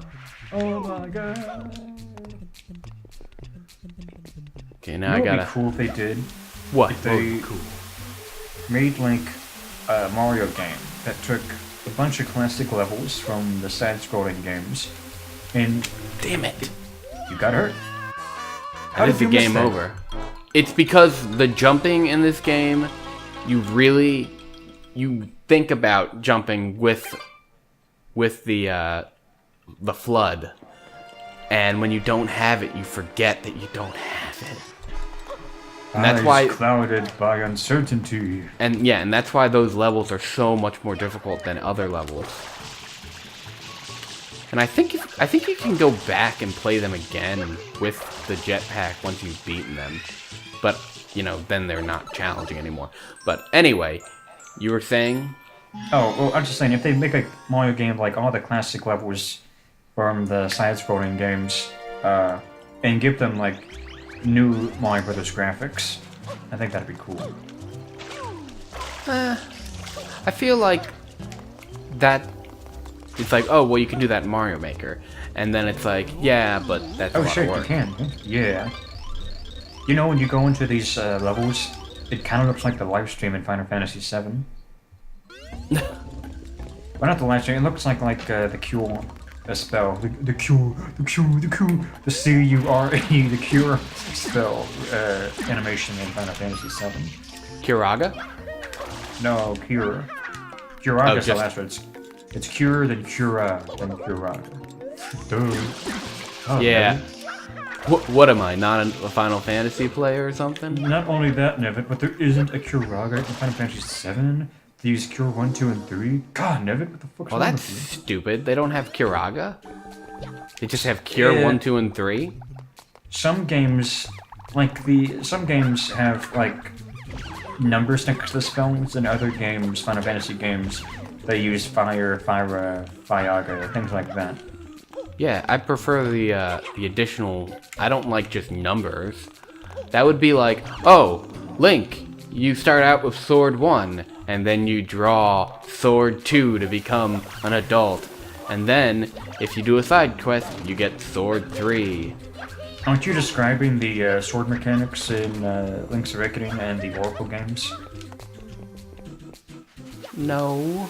Oh my god. Okay, now I gotta... It'd be cool if they did. What? If they made, like, a Mario game that took a bunch of classic levels from the side-scrolling games, and... Damn it. You got hurt. How did the game over? It's because the jumping in this game, you think about jumping with the flood, and when you don't have it, you forget that you don't have it. And that's why clouded by uncertainty. And yeah, and that's why those levels are so much more difficult than other levels. And I think you can go back and play them again with the jetpack once you've beaten them. But, you know, then they're not challenging anymore. But anyway, you were saying? Oh, well, I'm just saying, if they make a Mario game like all the classic levels from the side-scrolling games, and give them, like, new Mario Brothers graphics, I think that'd be cool. I feel like that... It's like, oh, well, you can do that in Mario Maker. And then it's like, yeah, but that's a lot of work. You can. Yeah. You know, when you go into these levels, it kind of looks like the live stream in Final Fantasy VII. Well, not the live stream. It looks like the Cure spell. The Cure. The C-U-R-E, the Cure spell animation in Final Fantasy VII. Curaga? No, Cure. Curaga's the last word. It's Cure, then Cura, then Curaga. Oh, yeah. What am I, not a Final Fantasy player or something? Not only that, Nevin, but there isn't a Curaga in Final Fantasy VII. They use Cure 1, 2, and 3. God, Nevin, what the fuck's Well, wrong that's with you? stupid. They don't have Curaga? They just have Cure Yeah. 1, 2, and 3? Some games, some games have, like, numbers next to the spells, and other games, Final Fantasy games, they use fire, Viaga, things like that. Yeah, I prefer the additional... I don't like just numbers. That would be like, oh, Link, you start out with Sword 1, and then you draw Sword 2 to become an adult. And then, if you do a side quest, you get Sword 3. Aren't you describing the sword mechanics in Link's Awakening and the Oracle games? No.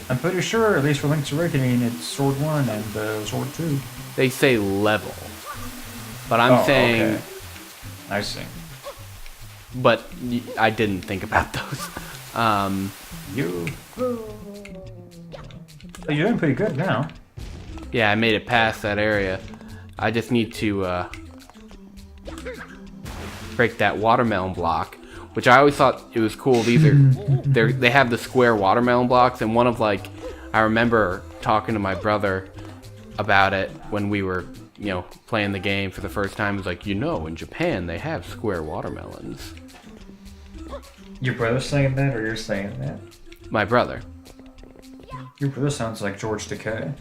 I'm pretty sure, at least for Link's Awakening, it's Sword 1 and Sword 2. They say level. But I'm saying... Okay. I see. But I didn't think about those. You're doing pretty good now. Yeah, I made it past that area. I just need to break that watermelon block, which I always thought it was cool. These are they have the square watermelon blocks, and one of like I remember talking to my brother about it when we were playing the game for the first time. It was like, in Japan they have square watermelons. Your brother saying that, or you're saying that? My brother. Your brother sounds like George Takei.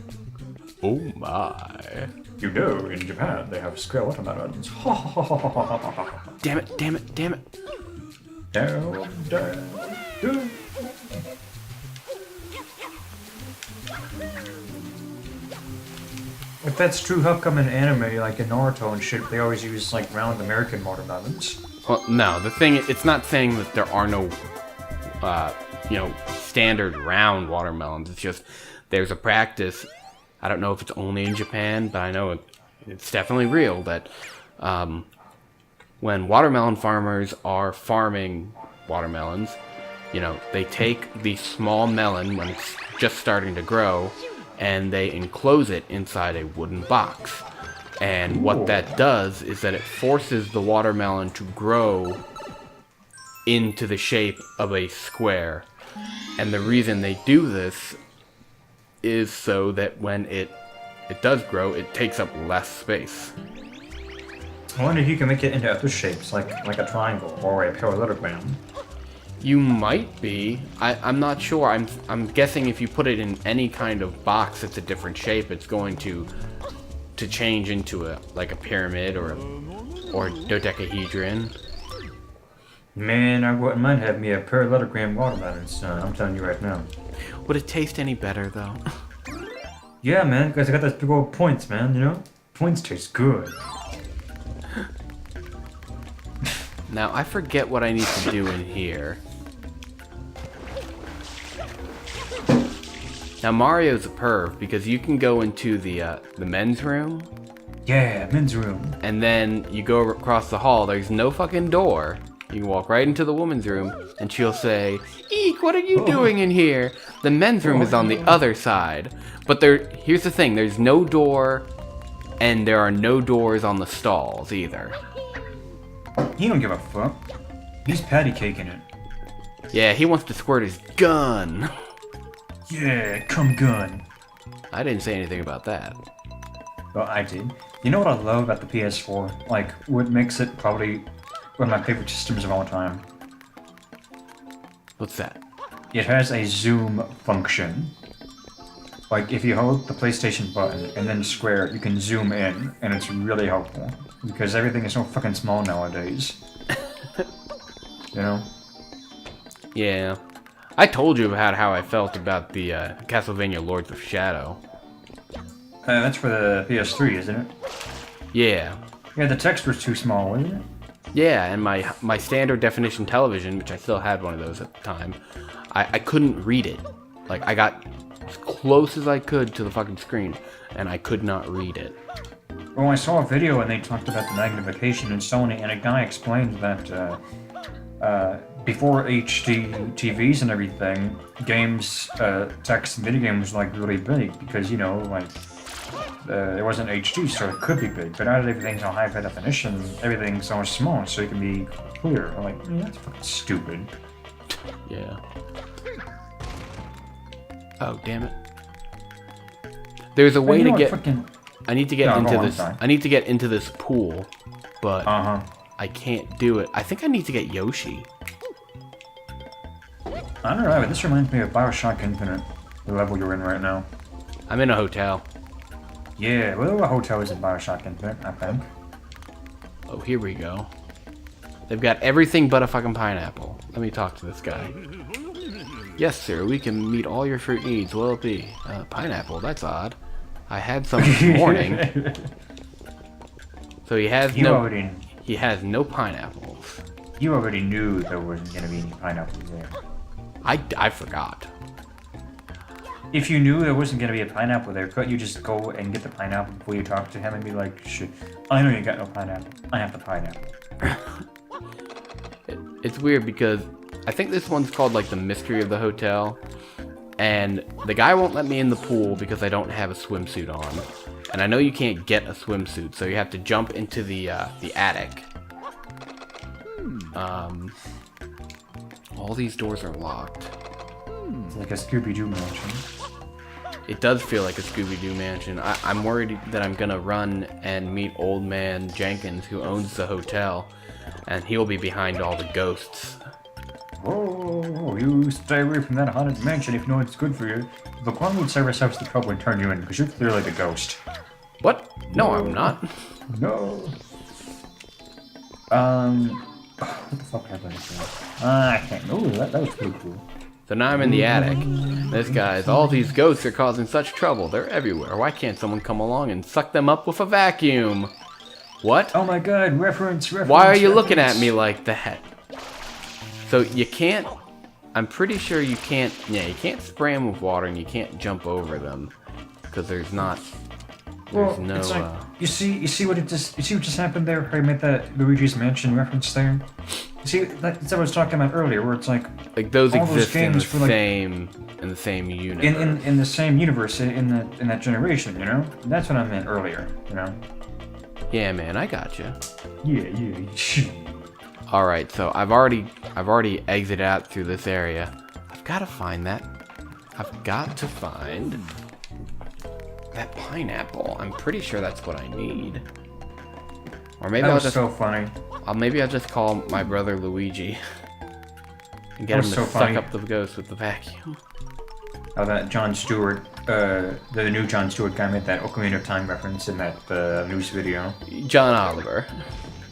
Oh my. In Japan, they have square watermelons. Damn it, damn it, damn it. Down. If that's true, how come in anime, like in Naruto and shit, they always use, like, round American watermelons? Well, no, the thing, it's not saying that there are no, standard round watermelons. It's just, there's a practice, I don't know if it's only in Japan, but I know it's definitely real, that when watermelon farmers are farming watermelons, they take the small melon when it's just starting to grow, and they enclose it inside a wooden box. And what that does is that it forces the watermelon to grow into the shape of a square. And the reason they do this is so that when it does grow, it takes up less space. I wonder if you can make it into other shapes, like a triangle or a parallelogram. You might be. I'm not sure. I'm guessing if you put it in any kind of box that's a different shape, it's going to change into a pyramid or dodecahedron. Man, I wouldn't mind having me a parallelogram watermelon, son. I'm telling you right now. Would it taste any better though? Yeah, man, because I got those big old points, man. Points taste good. Now I forget what I need to do in here. Now Mario's a perv because you can go into the men's room. Yeah, men's room. And then you go across the hall. There's no fucking door. You can walk right into the woman's room, and she'll say, "Eek, what are you doing in here?" The men's room is on the other side. But here's the thing: there's no door, and there are no doors on the stalls either. He don't give a fuck. He's patty caking it. Yeah, he wants to squirt his gun. Yeah, cum gun. I didn't say anything about that. Well, I did. You know what I love about the PS4? Like, what makes it probably one of my favorite systems of all time? What's that? It has a zoom function. Like, if you hold the PlayStation button and then square, you can zoom in, and it's really helpful. Because everything is so fucking small nowadays. Yeah. I told you about how I felt about the Castlevania Lords of Shadow. That's for the PS3, isn't it? Yeah. Yeah, the text was too small, wasn't it? Yeah, and my standard definition television, which I still had one of those at the time, I couldn't read it. Like, I got as close as I could to the fucking screen, and I could not read it. Well, I saw a video and they talked about the magnification in Sony, and a guy explained that before HD TVs and everything, games, text and video games were like really big because, it wasn't HD, so it could be big. But now that everything's on high definition, everything's so small, so it can be clear. I'm like, that's fucking stupid. Yeah. Oh, damn it. There's a way You to know get. what, fucking... I need to get No, into go on, this. sorry. I need to get into this pool, but Uh-huh. I can't do it. I think I need to get Yoshi. I don't know, but this reminds me of Bioshock Infinite, the level you're in right now. I'm in a hotel. Yeah, well, the hotel is in Bioshock Infinite, I think. Oh, here we go. They've got everything but a fucking pineapple. Let me talk to this guy. Yes, sir, we can meet all your fruit needs. Will it be? Pineapple, that's odd. I had some this morning. So he has he has no pineapples. You already knew there wasn't gonna be any pineapples there. I forgot. If you knew there wasn't gonna be a pineapple there, couldn't you just go and get the pineapple before you talk to him and be like, shit, I know you got no pineapple. I have the pineapple. It's weird because I think this one's called like the mystery of the hotel, and the guy won't let me in the pool because I don't have a swimsuit on, and I know you can't get a swimsuit, so you have to jump into the attic. All these doors are locked. It's like a Scooby-Doo mansion. It does feel like a Scooby-Doo mansion. I'm worried that I'm gonna run and meet Old Man Jenkins, who owns the hotel, and he'll be behind all the ghosts. Whoa, you stay away from that haunted mansion if you know it's good for you. Look, one would save ourselves the trouble and turn you in, because you're clearly the ghost. What? No, I'm not. No. What the fuck happened here? I can't. Oh, that was pretty cool. So now I'm in the attic. This guy's, all these ghosts are causing such trouble. They're everywhere. Why can't someone come along and suck them up with a vacuum? What? Oh my god, reference. Why are you looking at me like that? So you can't, I'm pretty sure you can't, yeah, you can't spray them with water and you can't jump over them. Because there's not, there's no, it's like, you see what just happened there? How I made that Luigi's Mansion reference there? You see, that's what I was talking about earlier, where it's like those all those exist in the games for, like, same universe. in the same universe, in that generation, you know? That's what I meant earlier, you know? Yeah, man, I got you. Yeah. All right, so I've already exited out through this area. I've got to find that. I've got to find that pineapple. I'm pretty sure that's what I need. Or maybe That was so funny. Maybe I'll just call my brother Luigi and get him to suck up the ghost with the vacuum. Oh, that Jon Stewart, the new Jon Stewart guy made that Ocarina of Time reference in that news video. John Oliver.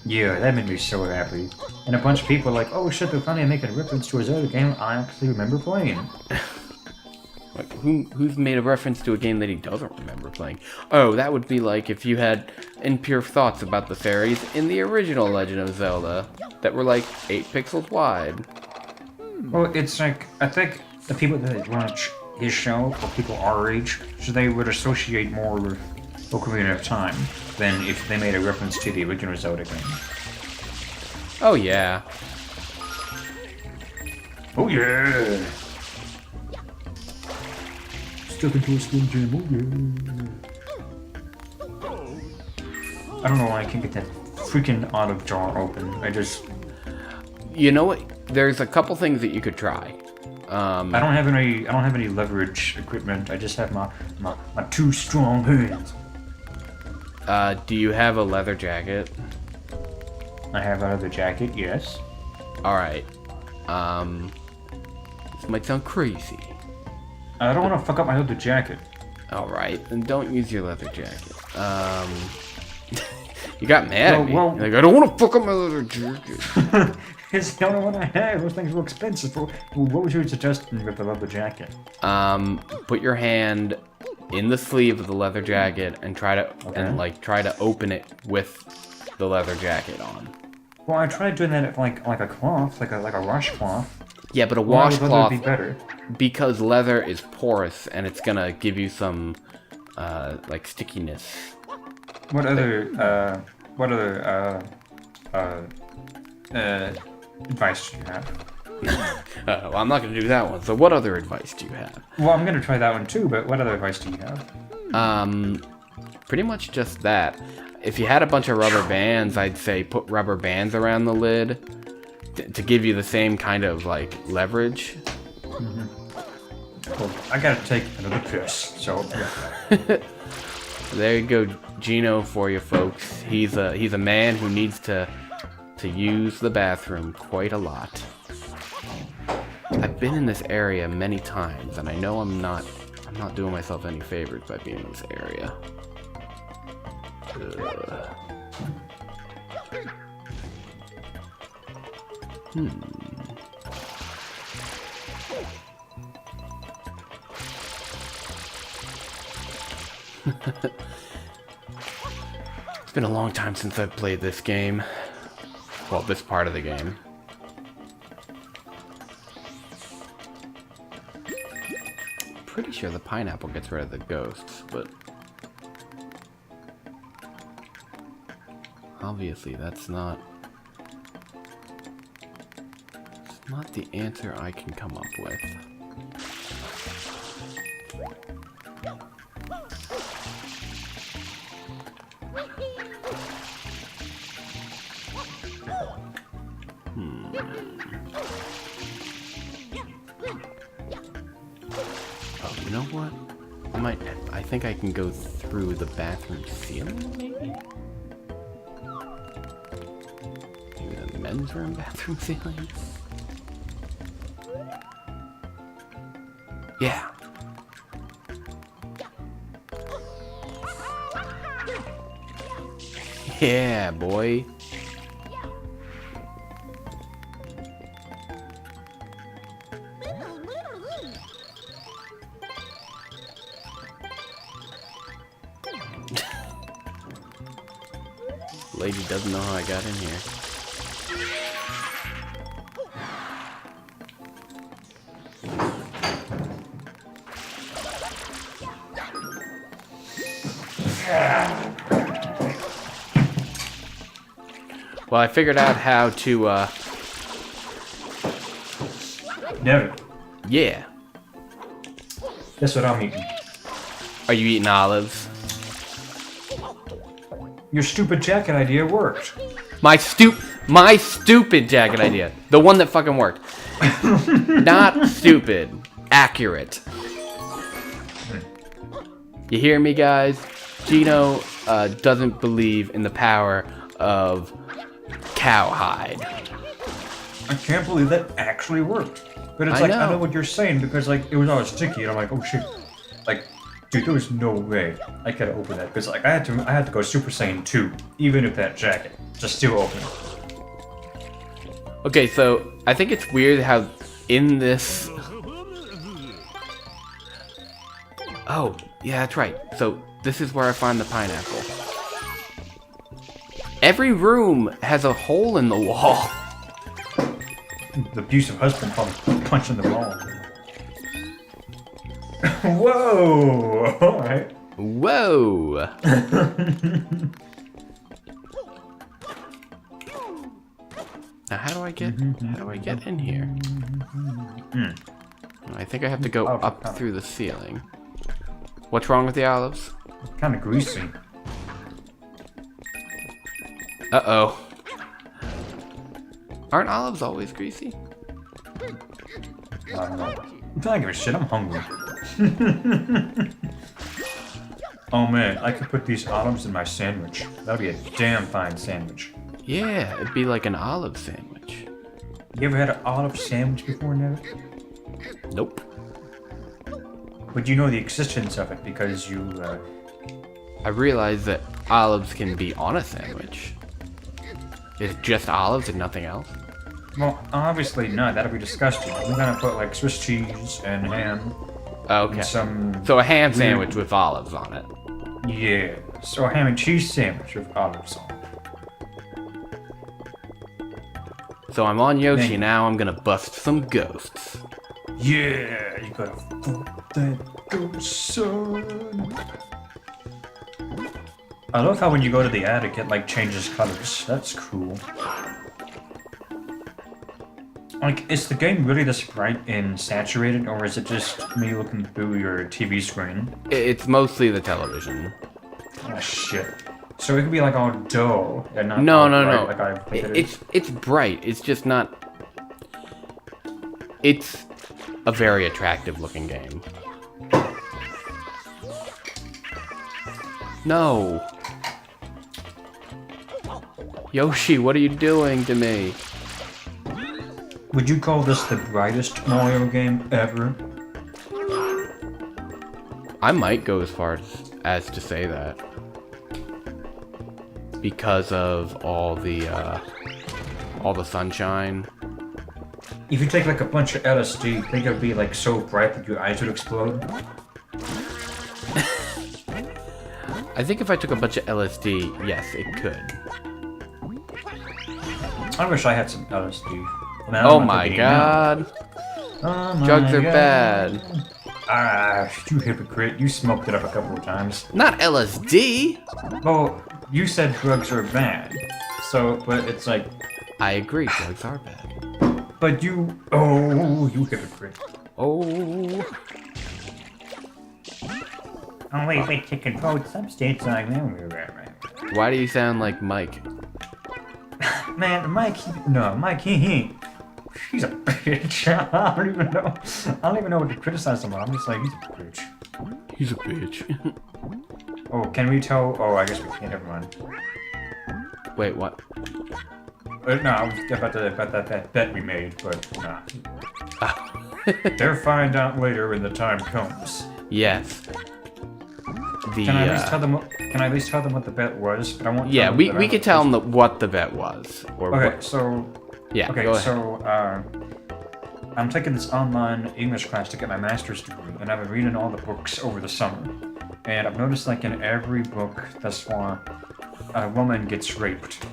Yeah, that made me so happy. And a bunch of people were like, oh shit, they're finally making a reference to his other game I actually remember playing. Like, who's made a reference to a game that he doesn't remember playing? Oh, that would be like if you had impure thoughts about the fairies in the original Legend of Zelda that were like 8 pixels wide. Well, it's like, I think the people that watch his show, or people our age, so they would associate more with Ocarina of Time than if they made a reference to the original Zelda game. Oh yeah. Oh yeah! Stuck into a Slim Jim, oh yeah! I don't know why I can't get that freaking olive jar open. You know what? There's a couple things that you could try. I don't have any leverage equipment. I just have my 2 strong hands. Do you have a leather jacket? I have a leather jacket, yes. Alright. This might sound crazy. I don't want to fuck up my leather jacket. Alright, then don't use your leather jacket. You got mad at me. Well, You're like, I don't want to fuck up my leather jacket. It's the only one I have. Those things were expensive. What would you suggest with the leather jacket? Put your hand in the sleeve of the leather jacket and try to open it with the leather jacket on. Well, I tried doing that like a cloth, like a washcloth. Yeah, but a washcloth would be better. Because leather is porous and it's gonna give you some like stickiness. What other advice do you have? Well, I'm not gonna do that one. So what other advice do you have? Well, I'm gonna try that one too, but what other advice do you have? Pretty much just that. If you had a bunch of rubber bands, I'd say put rubber bands around the lid to give you the same kind of like leverage. Well, I gotta take another piss, so yeah. There you go, Geno, for you folks. He's a man who needs to use the bathroom quite a lot. I've been in this area many times, and I know I'm not doing myself any favors by being in this area. It's been a long time since I've played this game. Well, this part of the game. Pretty sure the pineapple gets rid of the ghosts, but obviously that's not the answer I can come up with. Oh, you know what? I think I can go through the bathroom ceiling, maybe? Maybe the men's room bathroom ceiling? Yeah. Yeah, boy. Lady doesn't know how I got in here. Well, I figured out how to, Never. Yeah. That's what I'm eating. Are you eating olives? Your stupid jacket idea worked. My stupid jacket idea. The one that fucking worked. Not stupid. Accurate. You hear me, guys? Geno doesn't believe in the power of cowhide. I can't believe that actually worked. But it's I like, know. I know what you're saying because like it was all sticky and I'm like, oh shit. Like, dude, there was no way I could open that because like I had to go Super Saiyan 2, even if that jacket just still open it. Okay, so I think it's weird how in this... Oh, yeah, that's right. So this is where I find the pineapple. Every room has a hole in the wall. The abusive husband probably punching the wall. Whoa! Alright. Whoa! Now how do I get in here? I think I have to go up through the ceiling. What's wrong with the olives? Kind of greasy. Uh-oh. Aren't olives always greasy? I don't know. I don't give a shit, I'm hungry. Oh man, I could put these olives in my sandwich. That'd be a damn fine sandwich. Yeah, it'd be like an olive sandwich. You ever had an olive sandwich before, Never? Nope. But you know the existence of it because you, I realize that olives can be on a sandwich. It's just olives and nothing else? Well, obviously not. That'd be disgusting. We're gonna put like Swiss cheese and ham. Okay. And some... So a ham sandwich with olives on it. Yeah. So a ham and cheese sandwich with olives on it. So I'm on Yoshi Man. now, I'm gonna bust some ghosts. Yeah, you gotta fuck that ghost, son. I love how when you go to the attic, it like changes colors. That's cool. Like, is the game really this bright and saturated, or is it just me looking through your TV screen? It's mostly the television. Oh shit. So it could be like all dull and not No, all no, bright no. like I think it is. It's bright. It's just not. It's a very attractive looking game. No. Yoshi, what are you doing to me? Would you call this the brightest Mario game ever? I might go as far as to say that. Because of all the sunshine. If you take like a bunch of LSD, think it would be like so bright that your eyes would explode? I think if I took a bunch of LSD, yes, it could. I wish I had some LSD. Man, Oh my god. Drugs are bad. Ah, you hypocrite. You smoked it up a couple of times. Not LSD! Well, you said drugs are bad. So, but it's like... I agree, drugs are bad. But you... Oh, you hypocrite. Oh. Oh, wait, to control substance like that. Why do you sound like Mike? Man, Mike, he's a bitch. I don't even know what to criticize him on. I'm just like, he's a bitch. He's a bitch. Oh, can we tell? Oh, I guess we can't. Never mind. Wait, what? No, I was about that bet we made, but nah. They'll find out later when the time comes. Yes. Can I at least tell them? Can I at least tell them what the bet was? But I won't. Yeah, we could tell them what the bet was. Or okay, what... so. Yeah. Okay, go ahead. so I'm taking this online English class to get my master's degree, and I've been reading all the books over the summer. And I've noticed, like, in every book thus far, a woman gets raped.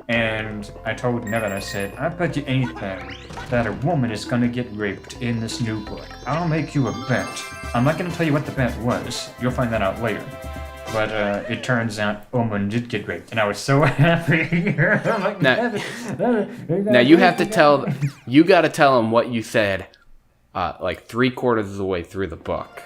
And I told Nevin, I said, I bet you anything that a woman is gonna get raped in this new book. I'll make you a bet. I'm not gonna tell you what the bet was. You'll find that out later. But it turns out a woman did get raped, and I was so happy. I'm like, Now you have to tell. You got to tell them what you said, like 3/4 of the way through the book.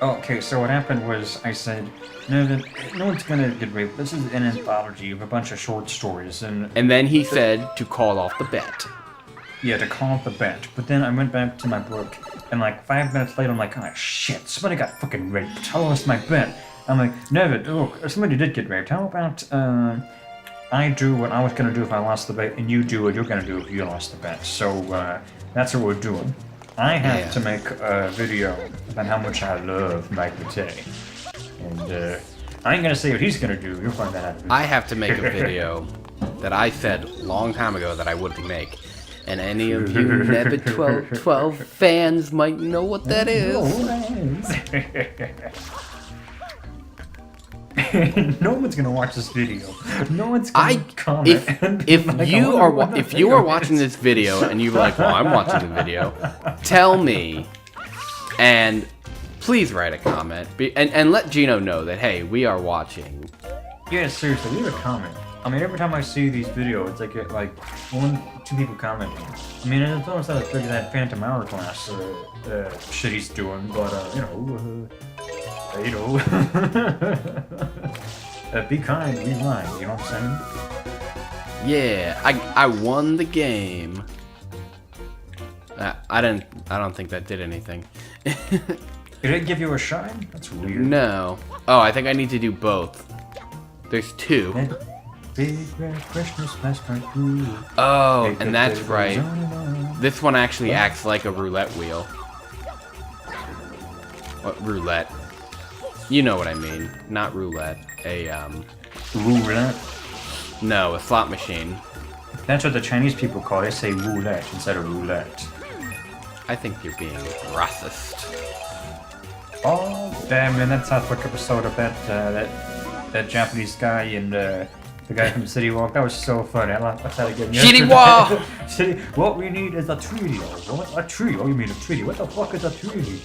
Okay, so what happened was I said, no one's gonna get raped. This is an anthology of a bunch of short stories, and then he said to call off the bet. Yeah, to call off the bet. But then I went back to my book, and like 5 minutes later, I'm like, oh shit, somebody got fucking raped. I lost my bet. I'm like, Nevin, look, somebody did get raped. How about I do what I was gonna do if I lost the bet, and you do what you're gonna do if you lost the bet. So that's what we're doing. I have to make a video about how much I love Mike Matei. And I ain't gonna say what he's gonna do. You'll find that out. I have to make a video that I said a long time ago that I wouldn't make. And any of you Never 12 fans might know what that is. No one's gonna watch this video. No one's gonna comment. If you are watching this video and you're like, well, I'm watching the video, tell me, and please write a comment, and let Geno know that, hey, we are watching. Yeah, seriously, leave a comment. I mean, every time I see these videos, I get like 1-2 people commenting. I mean, it's almost not as big as that Phantom Hourglass shit he's doing, but be kind, be mine, you know what I'm saying? Yeah, I won the game. I don't think that did anything. Did it give you a shine? That's weird. No. Oh, I think I need to do both. There's 2. Big red Christmas passport. Oh, and that's right. This one actually acts like a roulette wheel. What roulette? You know what I mean. Not roulette. Roulette? No, a slot machine. That's what the Chinese people call it. They say roulette instead of roulette. I think you're being racist. Oh, damn, man, that South Park episode of that Japanese guy and the guy from City Walk, that was so funny. Let's that again. City Walk! What we need is a treaty. What? A treaty? Oh, you mean a treaty? What the fuck is a treaty?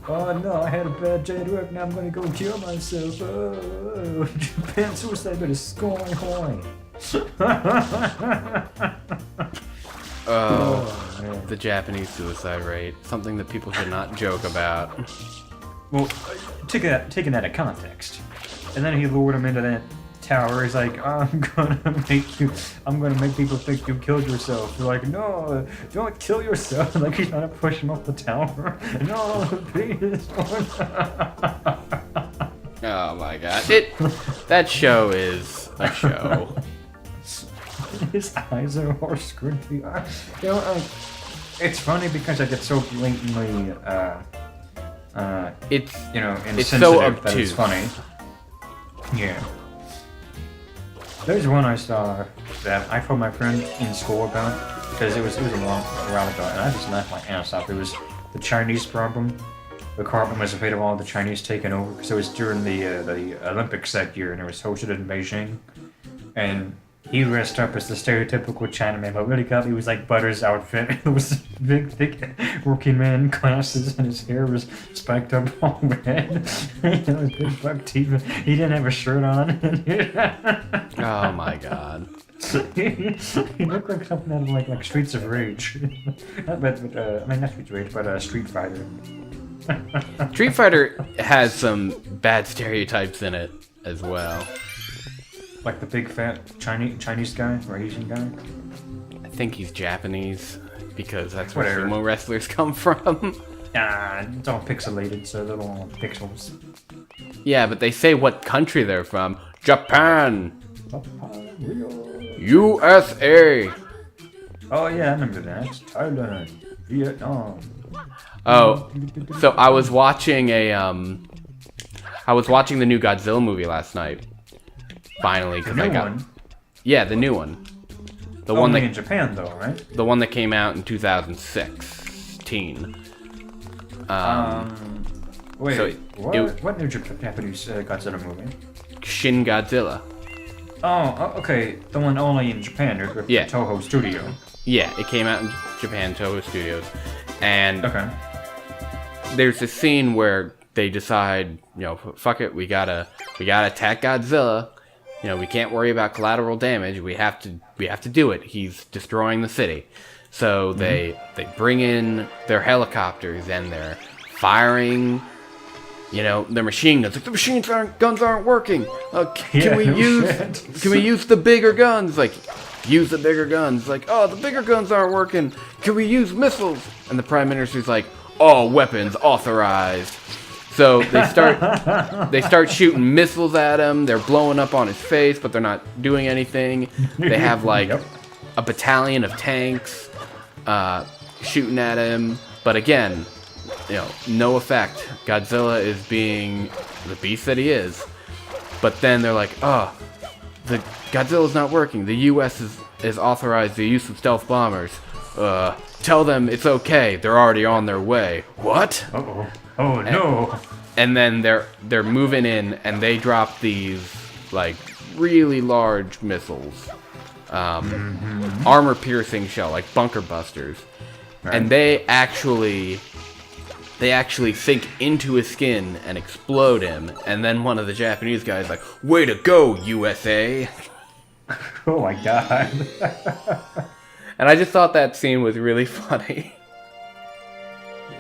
Oh no, I had a bad day at work, now I'm gonna go kill myself. Oh, Japan suicide rate is scoring high. Oh, the Japanese suicide rate. Something that people should not joke about. Well, taking that out of context. And then he lured him into that tower. He's like, I'm gonna make people think you killed yourself. They're like, no, don't kill yourself. Like he's trying to push him off the tower. No, please. Oh my god. That show is a show. His eyes are all squinty. It's funny because I get so blatantly, It's insensitive so that it's obtuse. funny. Yeah. There's one I saw that I told my friend in school about because it was a while ago, and I just laughed my ass off. It was the Chinese problem. The Cartman was afraid of all the Chinese taking over because it was during the Olympics that year, and it was hosted in Beijing, and he dressed up as the stereotypical Chinaman, but really got me was like Butter's outfit. It was big, thick working man glasses, and his hair was spiked up all red. His big buck teeth. He didn't have a shirt on. Oh my god. He looked like something out of like Streets of Rage. I mean not Streets of Rage, but Street Fighter. Street Fighter has some bad stereotypes in it as well. Like the big fat Chinese guy or Asian guy? I think he's Japanese because that's Whatever. where sumo wrestlers come from. It's all pixelated, so little pixels. Yeah, but they say what country they're from. Japan! USA! Oh yeah, I remember that. Thailand, Vietnam. Oh, so I was watching the new Godzilla movie last night. Finally, The because new one? Yeah, the new one. The one Only that in Japan though, right? the one that came out in 2016. Wait, so what new Japanese Godzilla movie? Shin Godzilla. Oh, okay, the one only in Japan, or Yeah. Toho Studio. Yeah, it came out in Japan, Toho Studios, and Okay. there's a scene where they decide, fuck it, we gotta attack Godzilla. We can't worry about collateral damage. We have to do it. He's destroying the city. So they bring in their helicopters and they're firing, their machine guns. Like the guns aren't working. Can we use the bigger guns? Like, use the bigger guns. Like, oh, the bigger guns aren't working. Can we use missiles? And the Prime Minister's like, all weapons authorized. So they start shooting missiles at him. They're blowing up on his face, but they're not doing anything. They have like a battalion of tanks shooting at him, but again, no effect. Godzilla is being the beast that he is. But then they're like, oh, the Godzilla's not working. The U.S. is authorized the use of stealth bombers. Tell them it's okay. They're already on their way. What? Uh-oh. Oh no! And then they're moving in, and they drop these like really large missiles, armor-piercing shell, like bunker busters, Right. and they actually sink into his skin and explode him. And then one of the Japanese guys like, "Way to go, USA!" Oh my god! And I just thought that scene was really funny.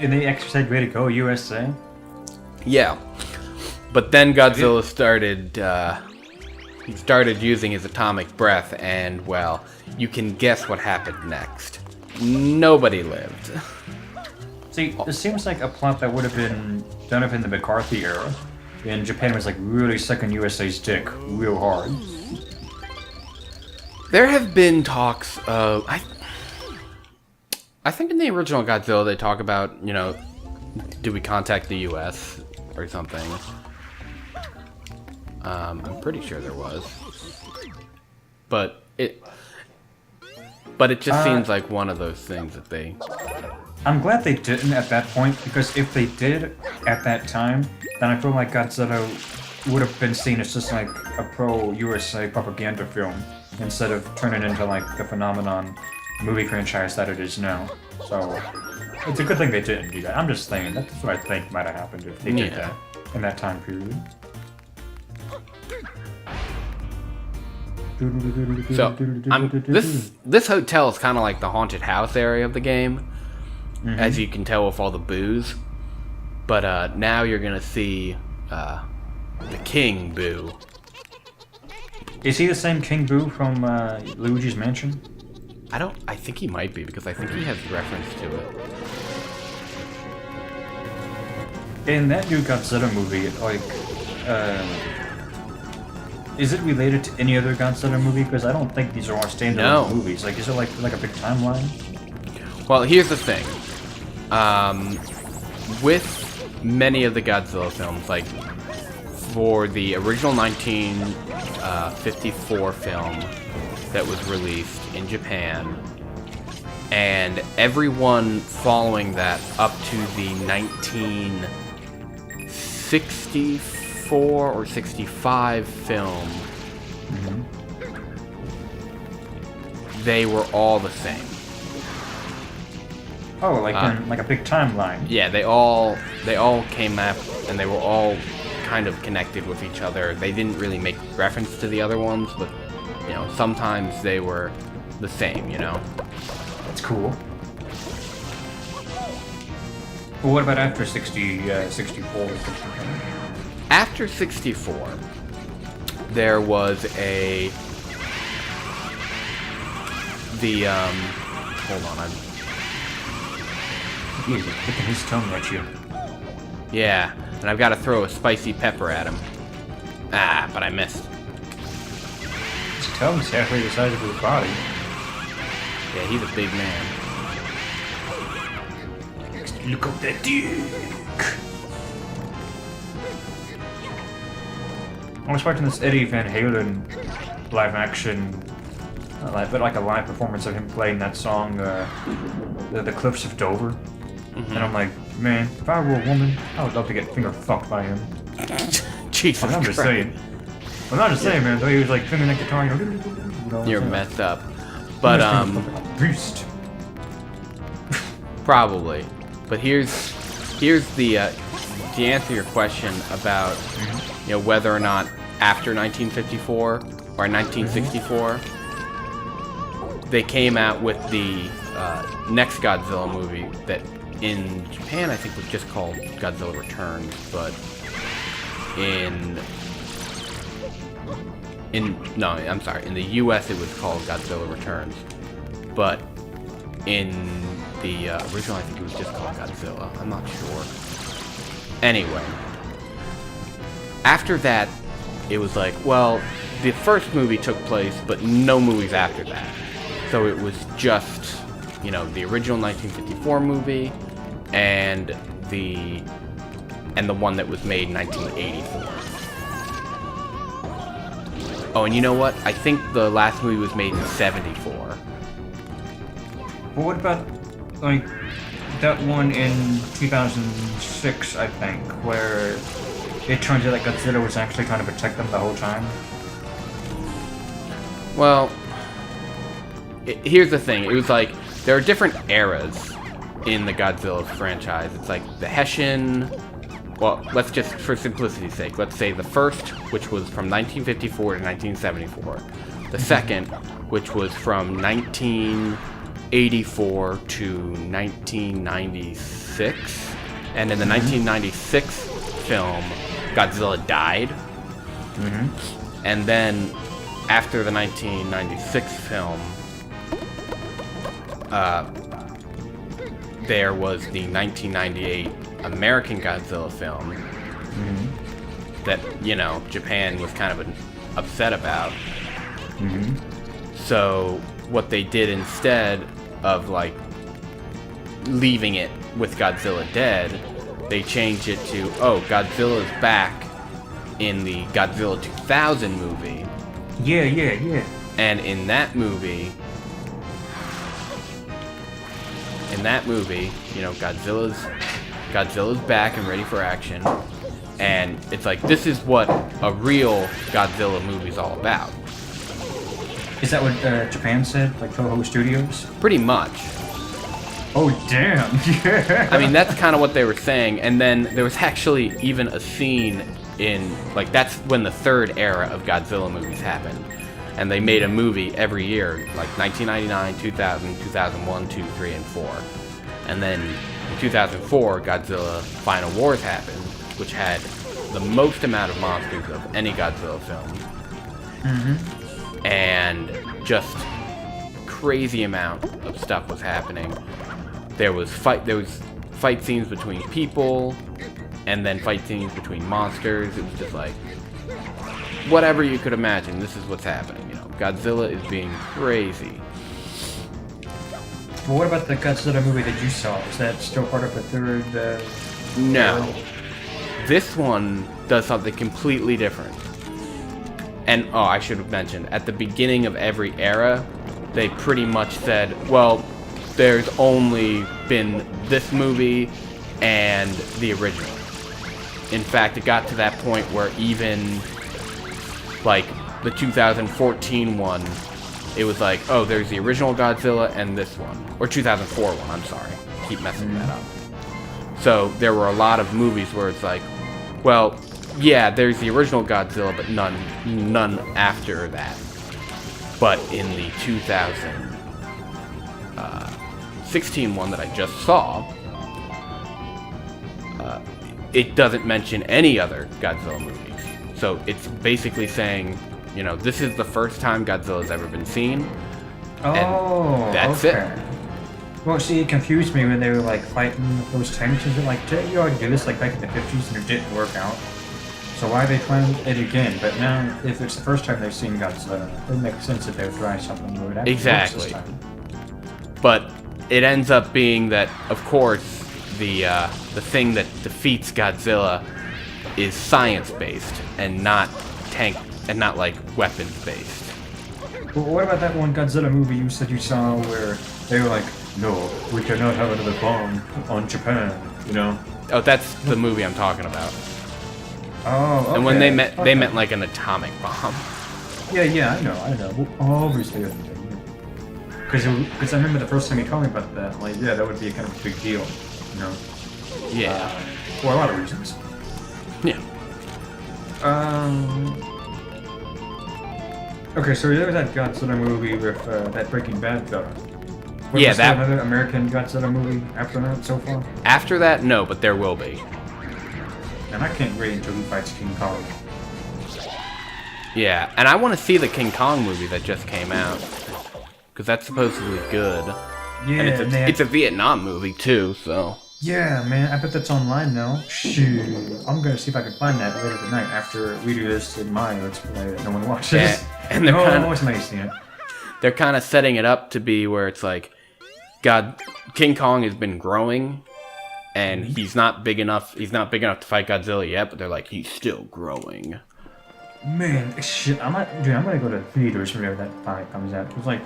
And they actually said, "Way to go, USA." Yeah, but then Godzilla started. He started using his atomic breath, and well, you can guess what happened next. Nobody lived. See, this seems like a plot that would have been done up in the McCarthy era, and Japan was like really sucking USA's dick real hard. There have been talks of. I think in the original Godzilla they talk about, do we contact the U.S. or something? I'm pretty sure there was, but it just seems like one of those things that they. I'm glad they didn't at that point, because if they did at that time, then I feel like Godzilla would have been seen as just like a pro-USA propaganda film, instead of turning into like the phenomenon movie franchise that it is now. So it's a good thing they didn't do that. I'm just saying, that's what I think might have happened if they did that in that time period. So this hotel is kind of like the haunted house area of the game, as you can tell with all the boos. But now you're gonna see the King Boo. Is he the same King Boo from Luigi's Mansion? I think he might be, because I think he has reference to it. In that new Godzilla movie, like, is it related to any other Godzilla movie? Because I don't think these are all standalone movies. Like, is it like a big timeline? Well, here's the thing. With many of the Godzilla films, like for the original 1954 film that was released in Japan, and everyone following that up to the 1964 or 65 film, they were all the same. Oh, like in like a big timeline. Yeah, they all came up, and they were all kind of connected with each other. They didn't really make reference to the other ones, but you know, sometimes they were the same. You know. That's cool. Well, what about after 64? After 64, there was hold on, He's licking his tongue at you. yeah, and I've got to throw a spicy pepper at him. Ah, but I missed. His tongue's halfway the size of his body. Yeah, he's a big man. Look up that dick. I was watching this Eddie Van Halen live action, but like a live performance of him playing that song, the Cliffs of Dover. And I'm like, man, if I were a woman, I would love to get finger fucked by him. Jesus I'm just Christ. saying. I'm not just saying, man. Though he was like fingering that guitar, You're messed up. But beast. probably. But here's the to answer your question about whether or not after 1954 or 1964 they came out with the next Godzilla movie that in Japan I think was just called Godzilla Returns, but in the US it was called Godzilla Returns, but in the original I think it was just called Godzilla. I'm not sure. Anyway, after that it was like, well, the first movie took place but no movies after that, so it was just the original 1954 movie and the one that was made in 1984. Oh, and you know what? I think the last movie was made in 74. Well, what about, like, that one in 2006, I think, where it turns out that Godzilla was actually trying to protect them the whole time? Well, here's the thing. It was like, there are different eras in the Godzilla franchise. It's like the Hessian... Well, let's just, for simplicity's sake, let's say the first, which was from 1954 to 1974. The second, which was from 1984 to 1996. And in the 1996 film, Godzilla died. And then, after the 1996 film, there was the 1998 American Godzilla film that, Japan was kind of upset about. So what they did instead of, like, leaving it with Godzilla dead, they changed it to, oh, Godzilla's back in the Godzilla 2000 movie. Yeah. And in that movie, Godzilla's back and ready for action, and it's like, this is what a real Godzilla movie's all about. Is that what Japan said? Like Toho Studios? Pretty much. Oh, damn. Yeah. I mean, that's kind of what they were saying, and then there was actually even a scene in, like, that's when the third era of Godzilla movies happened. And they made a movie every year, like 1999, 2000, 2001, 2, 3, and 4. And then in 2004, Godzilla Final Wars happened, which had the most amount of monsters of any Godzilla film. and just crazy amount of stuff was happening. There was fight scenes between people, and then fight scenes between monsters. It was just like whatever you could imagine. This is what's happening. You know, Godzilla is being crazy. Well, what about the Godzilla movie that you saw? Is that still part of the third? No. This one does something completely different. And, oh, I should have mentioned, at the beginning of every era, they pretty much said, well, there's only been this movie and the original. In fact, it got to that point where even, like, the 2014 one, it was like, oh, there's the original Godzilla and this one. Or 2004 one, I'm sorry. Keep messing that up. So there were a lot of movies where it's like, well, yeah, there's the original Godzilla, but none after that. But in the 2016 one that I just saw, it doesn't mention any other Godzilla movies. So it's basically saying, you know, this is the first time Godzilla's ever been seen. Oh, that's okay. it. Well, see, it confused me when they were like fighting those tanks and like, didn't you already do this like back in the 50s and it didn't work out? So why are they trying it again? But now, if it's the first time they've seen Godzilla, it makes sense that they would try something new. Exactly. But it ends up being that, of course, the thing that defeats Godzilla is science-based and not like weapons-based. Well, what about that one Godzilla movie you said you saw where they were like, no, we cannot have another bomb on Japan, you know? Oh, that's the movie I'm talking about. Oh, okay. And when they meant like an atomic bomb. Yeah, I know. Well, obviously, because I remember the first time you told me about that, like, yeah, that would be a kind of a big deal, you know? Yeah. For a lot of reasons. Yeah. Okay, so there was that Godzilla movie with that Breaking Bad guy. Yeah, was that there another American Godzilla movie after that so far? After that, no, but there will be. And I can't wait until he fights King Kong. Yeah, and I want to see the King Kong movie that just came out, because that's supposedly good. Yeah, and man. It's a Vietnam movie too, so. Yeah, man, I bet that's online now. Shoot, I'm gonna see if I can find that later tonight after we do this in my Let's Play that no one watches. Yeah, and they're amazing. They're kind of setting it up to be where it's like, King Kong has been growing, and he's not big enough. He's not big enough to fight Godzilla yet, but they're like, he's still growing. Man, shit, I'm gonna go to theaters whenever that fight comes out. It's like,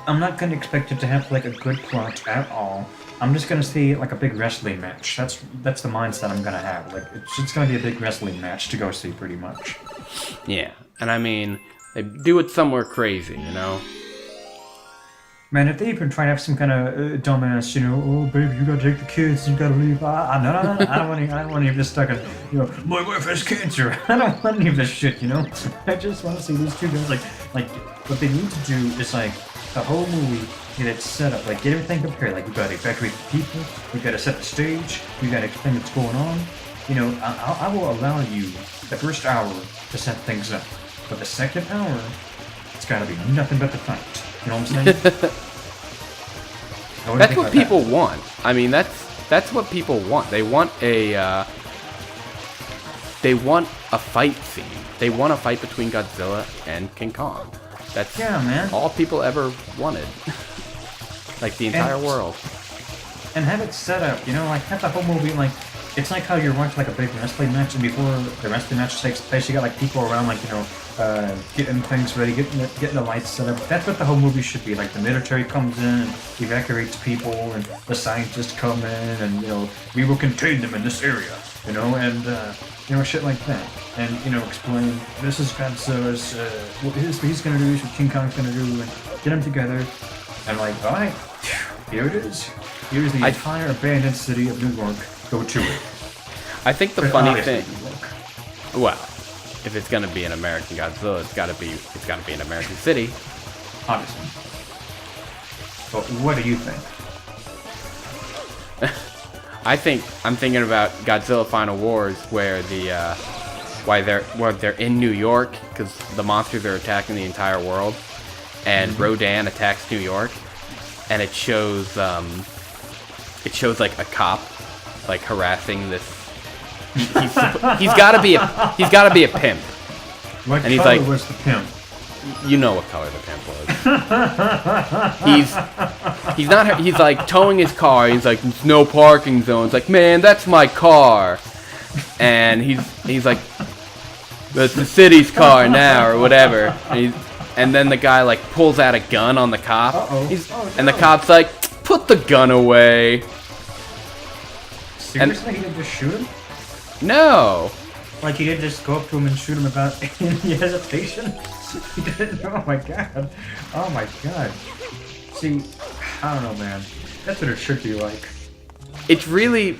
I'm not gonna expect it to have like a good plot at all. I'm just gonna see like a big wrestling match. That's the mindset I'm gonna have. Like, it's gonna be a big wrestling match to go see, pretty much. Yeah, and I mean, they do it somewhere crazy, you know. Man, if they even try to have some kind of dumbass, you know, oh baby, you gotta take the kids, you gotta leave. No, I don't want any of this stuck in, you know, my wife has cancer. I don't want any of this shit, you know. I just want to see these two guys, like what they need to do is like the whole movie, get it set up, like get everything prepared. Like you gotta evacuate the people, you gotta set the stage, you gotta explain what's going on. You know, I will allow you the first hour to set things up, but the second hour, it's gotta be nothing but the fight. You know what I'm saying? That's what people want. I mean, that's what people want. They want a fight scene. They want a fight between Godzilla and King Kong. That's man. all people ever wanted. Like the entire world. And have it set up, you know, like have the whole movie like it's like how you're watching like a big wrestling match, and before the wrestling match takes place, you got like people around, like, you know, getting things ready, getting the lights set up. That's what the whole movie should be. Like the military comes in and evacuates people, and the scientists come in, and, you know, we will contain them in this area, you know, and you know, shit like that. And, you know, explain this is Godzilla's, what he's gonna do, this is what King Kong's gonna do, and get them together. And like, all right, here it is. Here's the entire abandoned city of New York. Go to it. I think the funny thing, well, if it's gonna be an American Godzilla, it's gotta be an American city. Obviously. But what do you think? I'm thinking about Godzilla Final Wars, where the why they're in New York because the monsters are attacking the entire world, and Rodan attacks New York, and it shows like a cop like harassing this. He's gotta be a pimp. What And he's color like- was the pimp? You know what color the pimp was. He's like towing his car. He's like, there's no parking zones. Like, man, that's my car. And he's like, that's the city's car now or whatever. And then the guy like pulls out a gun on the cop. And the cop's like, put the gun away. Seriously, he didn't just shoot him? No. Like he didn't just go up to him and shoot him without any hesitation? He didn't. Oh my god. Oh my god. See, I don't know, man. That's what it should be like. It's really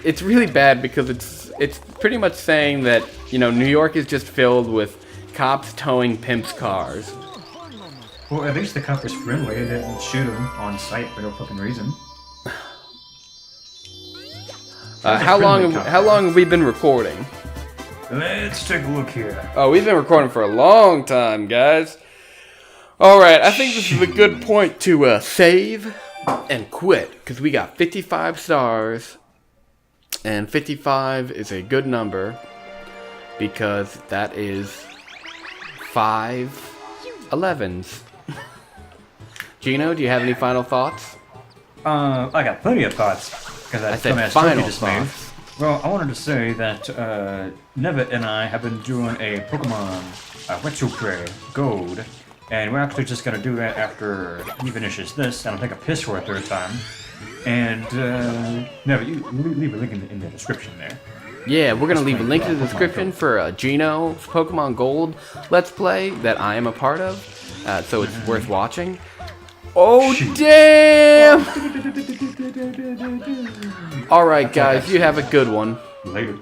bad because it's pretty much saying that, you know, New York is just filled with cops towing pimps' cars. Well, at least the cop was friendly. They didn't shoot him on sight for no fucking reason. How long have we been recording? Let's take a look here. Oh, we've been recording for a long time, guys. Alright, I think this is a good point to save and quit, because we got 55 stars, and 55 is a good number, because that is 5 11s. Geno, do you have any final thoughts? I got plenty of thoughts. Because I said final thoughts. Well, I wanted to say that Nevitt and I have been doing a Pokemon Retro Play Gold, and we're actually just gonna do that after he finishes this, and I'll take a piss for a third time. And Nevitt, you leave a link in the description there. Yeah, we're gonna leave a link in the description for Geno's Pokemon Gold Let's Play that I am a part of, so it's worth watching. Oh, damn! Alright, guys, you have a good one. Later.